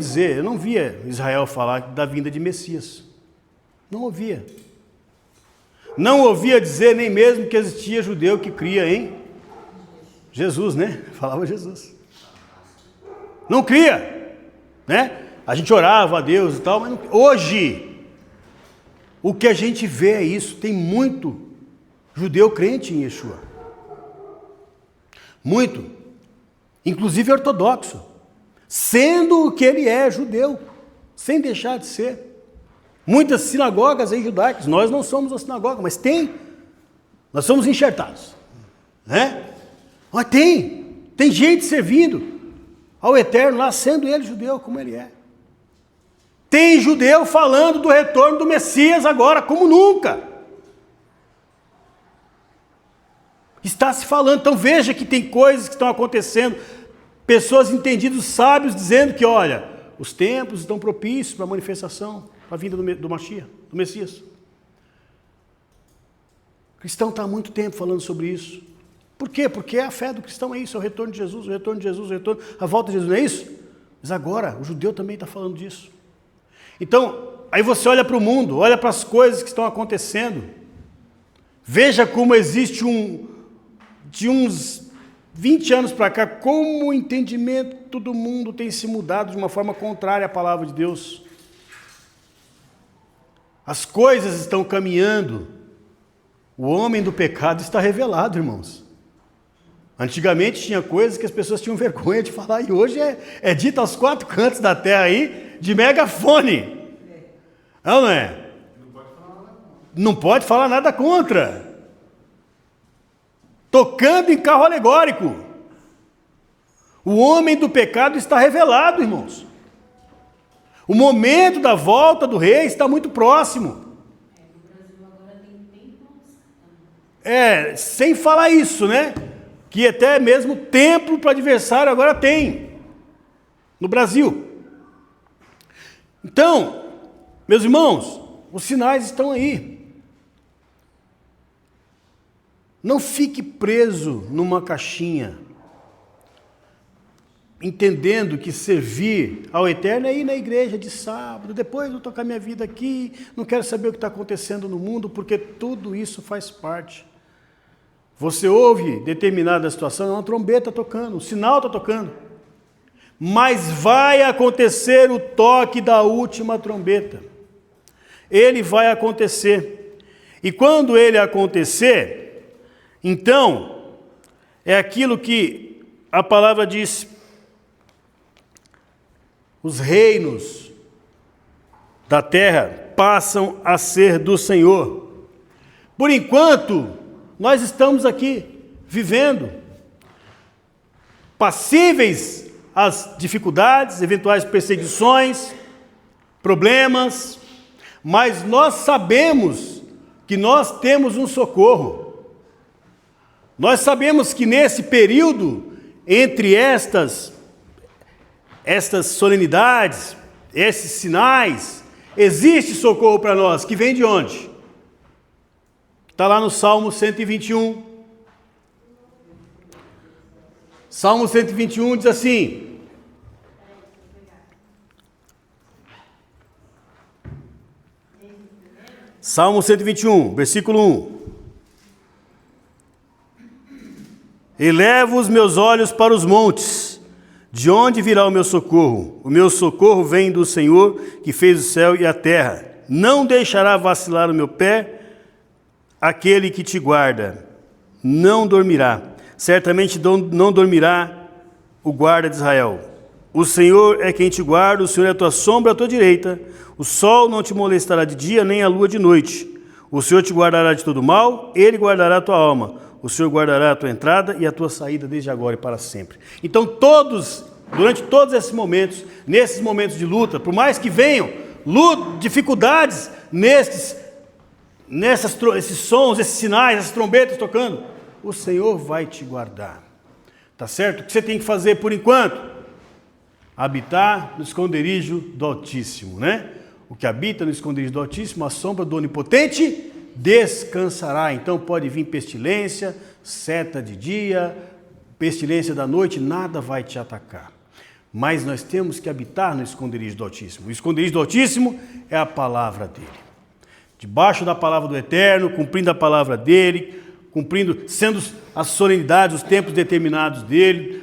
Israel falar da vinda de Messias. Não ouvia. Não ouvia dizer nem mesmo que existia judeu que cria em Jesus, né? Falava Jesus. Não cria, né? A gente orava a Deus e tal, mas não... Hoje, o que a gente vê é isso. Tem muito judeu crente em Yeshua. Muito, inclusive ortodoxo, sendo o que ele é, judeu, sem deixar de ser. Muitas sinagogas aí judaicas, nós não somos uma sinagoga, mas tem, nós somos enxertados, né? Mas tem gente servindo ao Eterno lá, sendo ele judeu como ele é. Tem judeu falando do retorno do Messias agora, como nunca. Está se falando, então veja que tem coisas que estão acontecendo, pessoas entendidas, sábios, dizendo que, olha, os tempos estão propícios para a manifestação, para a vinda do Mashiach, do Messias. O cristão está há muito tempo falando sobre isso. Por quê? Porque a fé do cristão é isso, é o retorno de Jesus, a volta de Jesus, não é isso? Mas agora, o judeu também está falando disso. Então, aí você olha para o mundo, olha para as coisas que estão acontecendo, veja como existe de uns 20 anos para cá, como o entendimento do mundo tem se mudado de uma forma contrária à palavra de Deus. As coisas estão caminhando. O homem do pecado está revelado, irmãos. Antigamente tinha coisas que as pessoas tinham vergonha de falar, e hoje é dito aos quatro cantos da terra aí, de megafone. Não é? Não pode falar nada contra. Tocando em carro alegórico. O homem do pecado está revelado, irmãos. O momento da volta do rei está muito próximo. No Brasil agora tem sem falar isso, né? Que até mesmo templo para adversário agora tem no Brasil. Então, meus irmãos, os sinais estão aí. Não fique preso numa caixinha, entendendo que servir ao Eterno é ir na igreja de sábado, depois eu tocar minha vida aqui, não quero saber o que está acontecendo no mundo, porque tudo isso faz parte. Você ouve determinada situação, é uma trombeta tocando, um sinal está tocando, mas vai acontecer o toque da última trombeta. Ele vai acontecer, e quando ele acontecer, então, é aquilo que a palavra diz: os reinos da terra passam a ser do Senhor. Por enquanto, nós estamos aqui vivendo, passíveis às dificuldades, eventuais perseguições, problemas, mas nós sabemos que nós temos um socorro. Nós sabemos que nesse período, entre estas solenidades, esses sinais, existe socorro para nós, que vem de onde? Está lá no Salmo 121. Salmo 121 diz assim: Salmo 121, versículo 1. Elevo os meus olhos para os montes, de onde virá o meu socorro? O meu socorro vem do Senhor, que fez o céu e a terra. Não deixará vacilar o meu pé, aquele que te guarda. Não dormirá, certamente não dormirá o guarda de Israel. O Senhor é quem te guarda, o Senhor é a tua sombra à tua direita. O sol não te molestará de dia, nem a lua de noite. O Senhor te guardará de todo mal, Ele guardará a tua alma. O Senhor guardará a tua entrada e a tua saída desde agora e para sempre. Então durante todos esses momentos, nesses momentos de luta, por mais que venham dificuldades esses sons, esses sinais, essas trombetas tocando, o Senhor vai te guardar. Tá certo? O que você tem que fazer por enquanto? Habitar no esconderijo do Altíssimo, né? O que habita no esconderijo do Altíssimo, a sombra do Onipotente, descansará. Então pode vir pestilência, seta de dia, pestilência da noite, nada vai te atacar. Mas nós temos que habitar no esconderijo do Altíssimo. O esconderijo do Altíssimo é a palavra dele. Debaixo da palavra do Eterno, cumprindo a palavra dele, sendo as solenidades, os tempos determinados dele,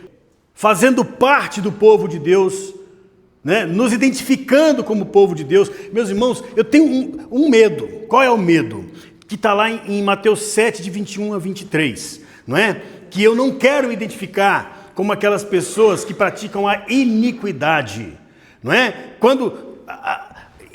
fazendo parte do povo de Deus, né? Nos identificando como povo de Deus. Meus irmãos, eu tenho um medo. Qual é o medo? Que está lá em Mateus 7, de 21 a 23, não é? Que eu não quero me identificar como aquelas pessoas que praticam a iniquidade, não é? Quando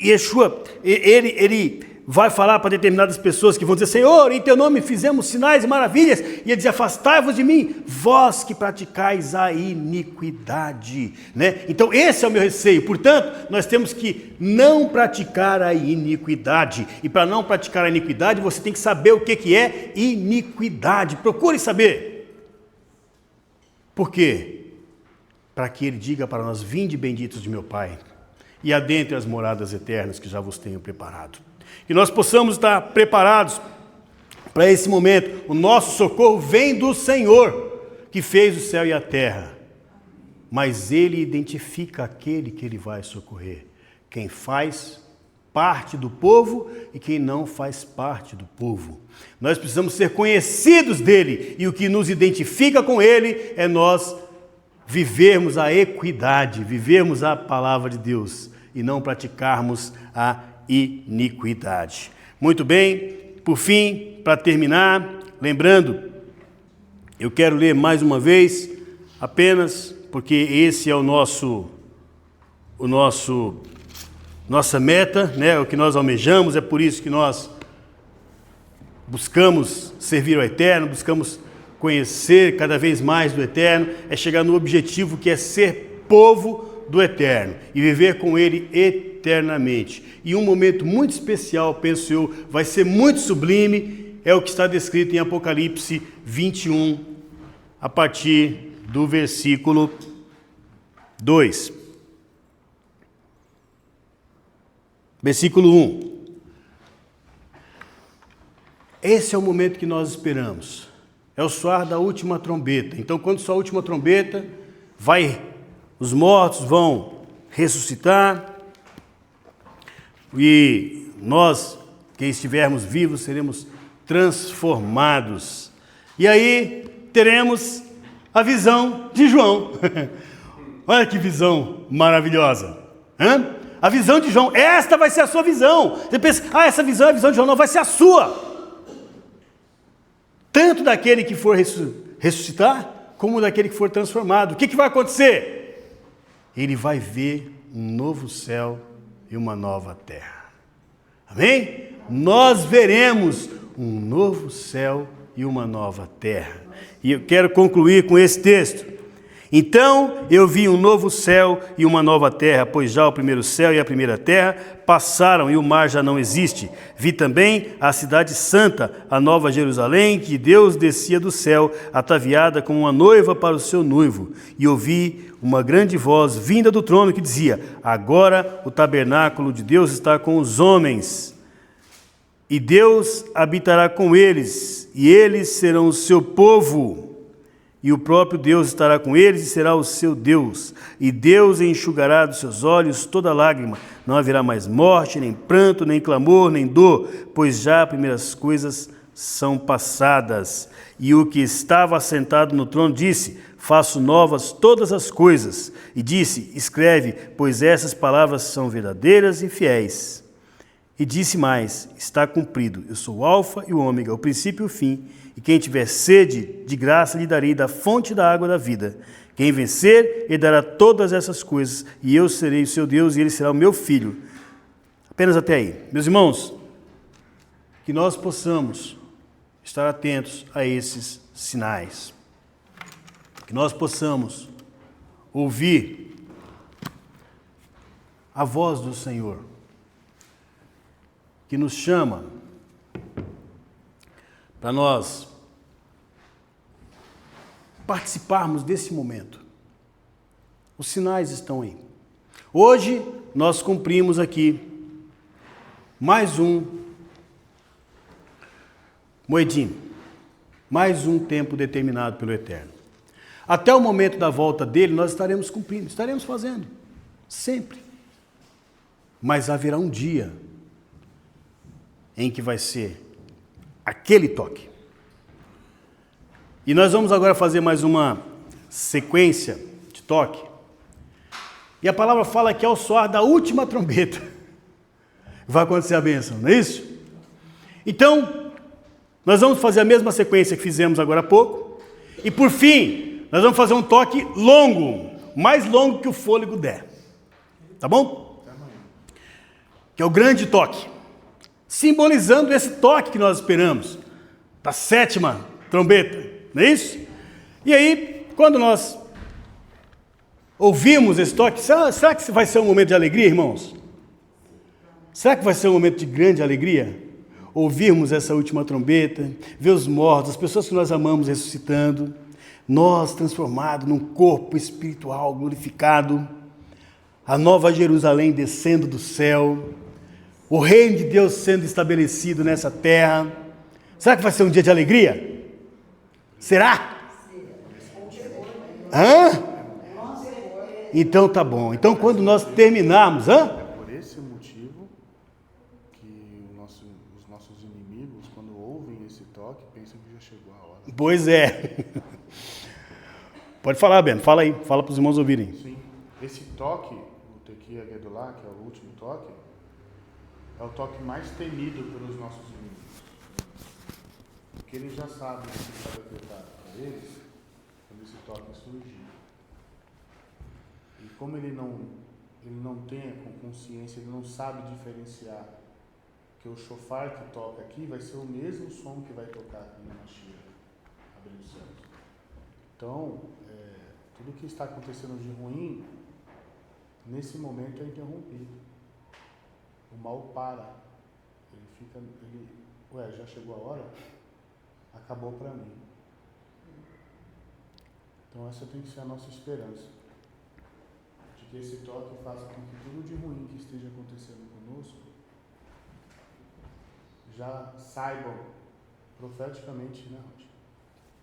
Yeshua, ele vai falar para determinadas pessoas que vão dizer: Senhor, em teu nome fizemos sinais e maravilhas, e ele diz: afastai-vos de mim, vós que praticais a iniquidade, né? Então esse é o meu receio. Portanto, nós temos que não praticar a iniquidade, e para não praticar a iniquidade, você tem que saber o que é iniquidade. Procure saber. Por quê? Para que ele diga para nós: vinde benditos de meu Pai, e adentre as moradas eternas que já vos tenho preparado. Que nós possamos estar preparados para esse momento. O nosso socorro vem do Senhor, que fez o céu e a terra. Mas Ele identifica aquele que Ele vai socorrer. Quem faz parte do povo e quem não faz parte do povo. Nós precisamos ser conhecidos dEle. E o que nos identifica com Ele é nós vivermos a equidade, vivermos a palavra de Deus e não praticarmos a iniquidade. Muito bem, por fim, para terminar, lembrando, eu quero ler mais uma vez, apenas porque esse é nossa meta, né? O que nós almejamos, é por isso que nós buscamos servir ao Eterno, buscamos conhecer cada vez mais do Eterno, é chegar no objetivo que é ser povo do Eterno e viver com Ele eternamente. E um momento muito especial, penso eu, vai ser muito sublime, é o que está descrito em Apocalipse 21, a partir do versículo 2. Versículo 1. Esse é o momento que nós esperamos. É o soar da última trombeta. Então, quando soar a última trombeta, os mortos vão ressuscitar e nós, que estivermos vivos, seremos transformados. E aí teremos a visão de João. Olha que visão maravilhosa. A visão de João, esta vai ser a sua visão. Você pensa, essa visão é a visão de João, não, vai ser a sua. Tanto daquele que for ressuscitar, como daquele que for transformado. O que vai acontecer? Ele vai ver um novo céu e uma nova terra. Amém? Nós veremos um novo céu e uma nova terra. E eu quero concluir com esse texto. Então eu vi um novo céu e uma nova terra, pois já o primeiro céu e a primeira terra passaram e o mar já não existe. Vi também a cidade santa, a nova Jerusalém, que Deus descia do céu, ataviada como uma noiva para o seu noivo. E ouvi uma grande voz vinda do trono que dizia: agora o tabernáculo de Deus está com os homens, e Deus habitará com eles, e eles serão o seu povo. E o próprio Deus estará com eles e será o seu Deus. E Deus enxugará dos seus olhos toda lágrima. Não haverá mais morte, nem pranto, nem clamor, nem dor, pois já as primeiras coisas são passadas. E o que estava assentado no trono disse: faço novas todas as coisas. E disse: escreve, pois essas palavras são verdadeiras e fiéis. E disse mais: está cumprido. Eu sou o Alfa e o Ômega, o princípio e o fim. E quem tiver sede, de graça lhe darei da fonte da água da vida. Quem vencer, ele dará todas essas coisas, e eu serei o seu Deus, e ele será o meu filho. Apenas até aí. Meus irmãos, que nós possamos estar atentos a esses sinais. Que nós possamos ouvir a voz do Senhor, que nos chama para nós participarmos desse momento. Os sinais estão aí. Hoje nós cumprimos aqui mais um moedim, mais um tempo determinado pelo Eterno. Até o momento da volta dele nós estaremos cumprindo, estaremos fazendo, sempre. Mas haverá um dia em que vai ser aquele toque. E nós vamos agora fazer mais uma sequência de toque. E a palavra fala que ao soar da última trombeta vai acontecer a bênção, não é isso? Então, nós vamos fazer a mesma sequência que fizemos agora há pouco. E por fim, nós vamos fazer um toque longo, mais longo que o fôlego der. Tá bom? Que é o grande toque. Simbolizando esse toque que nós esperamos, da sétima trombeta, não é isso? E aí, quando nós ouvimos esse toque, será que vai ser um momento de alegria, irmãos? Será que vai ser um momento de grande alegria? Ouvirmos essa última trombeta, ver os mortos, as pessoas que nós amamos ressuscitando, nós transformados num corpo espiritual glorificado, a nova Jerusalém descendo do céu, o reino de Deus sendo estabelecido nessa terra. Será que vai ser um dia de alegria? Será? Então tá bom. Então quando nós terminarmos... É por esse motivo que os nossos inimigos, quando ouvem esse toque, pensam que já chegou a hora. Pois é. Pode falar, Beno. Fala aí. Fala para os irmãos ouvirem. Sim. Esse toque, o Tequia Gedolá, que é o último toque, é o toque mais temido pelos nossos inimigos. Porque eles já sabem o que está decretado para eles quando esse toque surgir. E como ele não tem a consciência, ele não sabe diferenciar que o shofar que toca aqui vai ser o mesmo som que vai tocar aqui na Mashiach, abrindo os céus. Então, tudo que está acontecendo de ruim, nesse momento é interrompido. O mal para. Já chegou a hora? acabou para mim. Então essa tem que ser a nossa esperança. De que esse toque faça com que tudo de ruim que esteja acontecendo conosco já saibam profeticamente, né,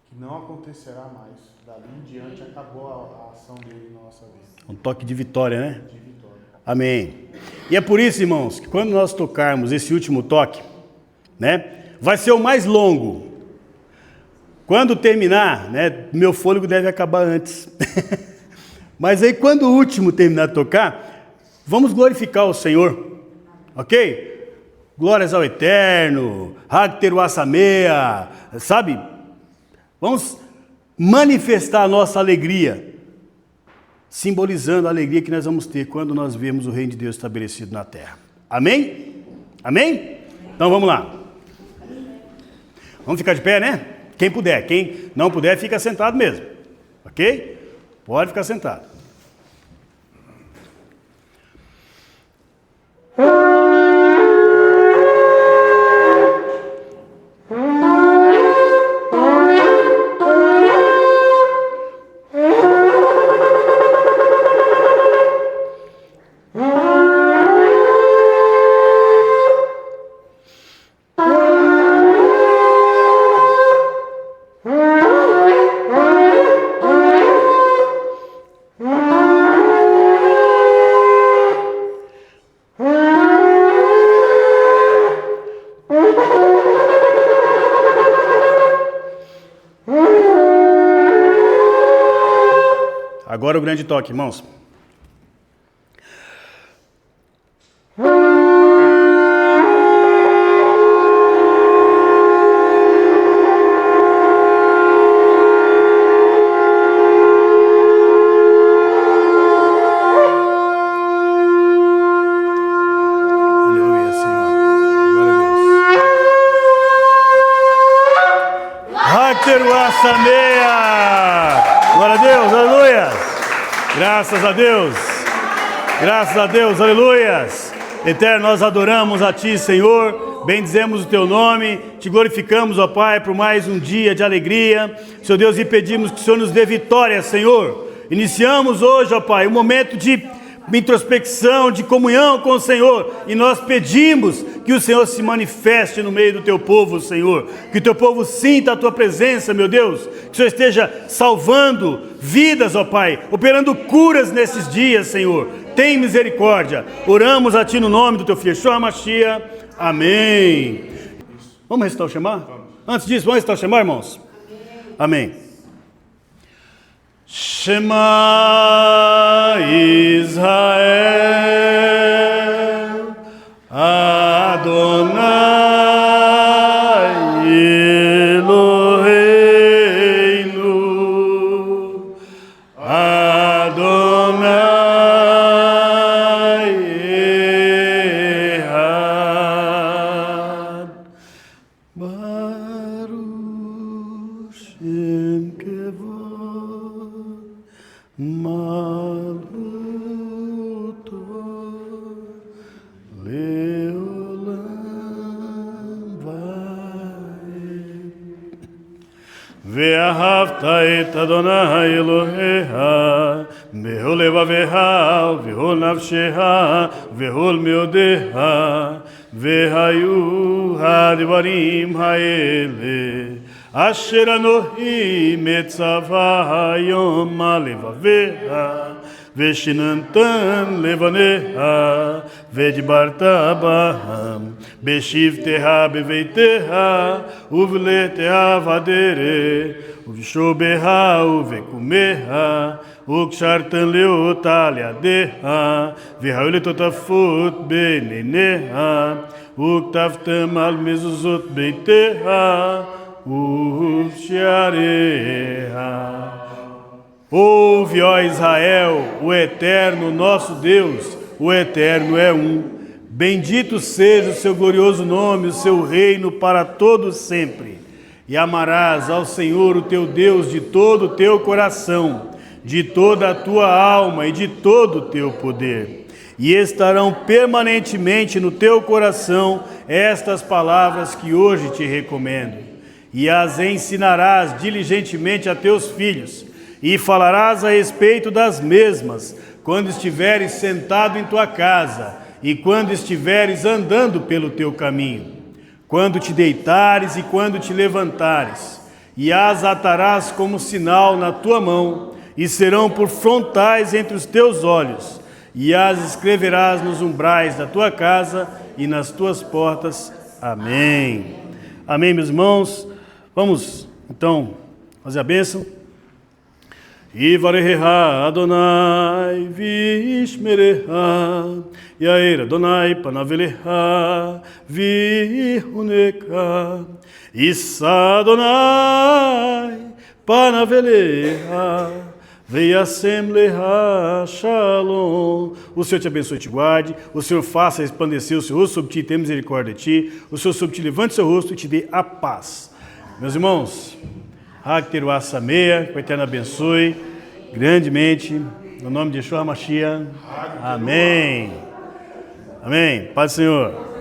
que não acontecerá mais. Dali em diante acabou a ação dele na nossa vida. Um toque de vitória, né? De vitória. Amém. E é por isso, irmãos, que quando nós tocarmos esse último toque, né, vai ser o mais longo. Quando terminar, né, meu fôlego deve acabar antes. Mas aí quando o último terminar de tocar, vamos glorificar o Senhor, ok? Glórias ao Eterno, Hagteruasamea, sabe? Vamos manifestar a nossa alegria, simbolizando a alegria que nós vamos ter quando nós vemos o reino de Deus estabelecido na terra. Amém? Amém? Então vamos lá. Vamos ficar de pé, né? Quem puder. Quem não puder, fica sentado mesmo. Ok? Pode ficar sentado. Agora o grande toque, irmãos. Aleluia, Senhor. Glória a Deus. Hagteruasamea. Glória a Deus, aleluia. Graças a Deus, aleluias. Eterno, nós adoramos a Ti, Senhor, bendizemos o Teu nome, Te glorificamos, ó Pai, por mais um dia de alegria, Senhor Deus, e pedimos que o Senhor nos dê vitória, Senhor. Iniciamos hoje, ó Pai, um momento de introspecção, de comunhão com o Senhor, e nós pedimos que o Senhor se manifeste no meio do Teu povo, Senhor, que o Teu povo sinta a Tua presença, meu Deus, que o Senhor esteja salvando vidas, ó Pai, operando curas nesses dias, Senhor. Tem misericórdia. Oramos a Ti no nome do Teu Filho, Yeshua Mashiach. Amém. Vamos recitar o Shema? Antes disso, vamos recitar o Shema, irmãos? Amém. Shema Israel, Adonai Eloheinu, Adonai Echad, Baruch Shem Kevod, Maluto Leolam Vaed. Ve'ahavta et Adonai Elohecha bechol levavecha vechol nafshecha vechol meodecha vehayu hadvarim haele asher anohi metzava hayom alevavecha ושיננתן לבניך ודיברת בהם בשבתך בביתך ובלתך בדרך ובשובך ובקומך וקשרתן לאותה לידך והיו לטוטפות בין עיניה וכתבתם על מזוזות ביתך ובשעריה. Ouve, ó Israel, o Eterno, nosso Deus, o Eterno é um. Bendito seja o seu glorioso nome, o seu reino para todos sempre. E amarás ao Senhor, o teu Deus, de todo o teu coração, de toda a tua alma e de todo o teu poder. E estarão permanentemente no teu coração estas palavras que hoje te recomendo. e as ensinarás diligentemente a teus filhos, e falarás a respeito das mesmas, quando estiveres sentado em tua casa, e quando estiveres andando pelo teu caminho, quando te deitares e quando te levantares, e as atarás como sinal na tua mão, e serão por frontais entre os teus olhos, e as escreverás nos umbrais da tua casa e nas tuas portas. Amém. Amém, meus irmãos. Vamos, então, fazer a bênção. Ivareha Adonai vishmereha, Yair Adonai panaveleha vihuneka, Issa Adonai panaveleha, Veiasem leha shalom. O Senhor te abençoe e te guarde, o Senhor faça resplandecer o seu rosto sobre ti e tenha misericórdia de ti, o Senhor sobre ti levante seu rosto e te dê a paz. Meus irmãos, Hakteruah Sameah, que o Eterno abençoe grandemente, no nome de Yeshua HaMashiach. Amém. Amém. Paz do Senhor.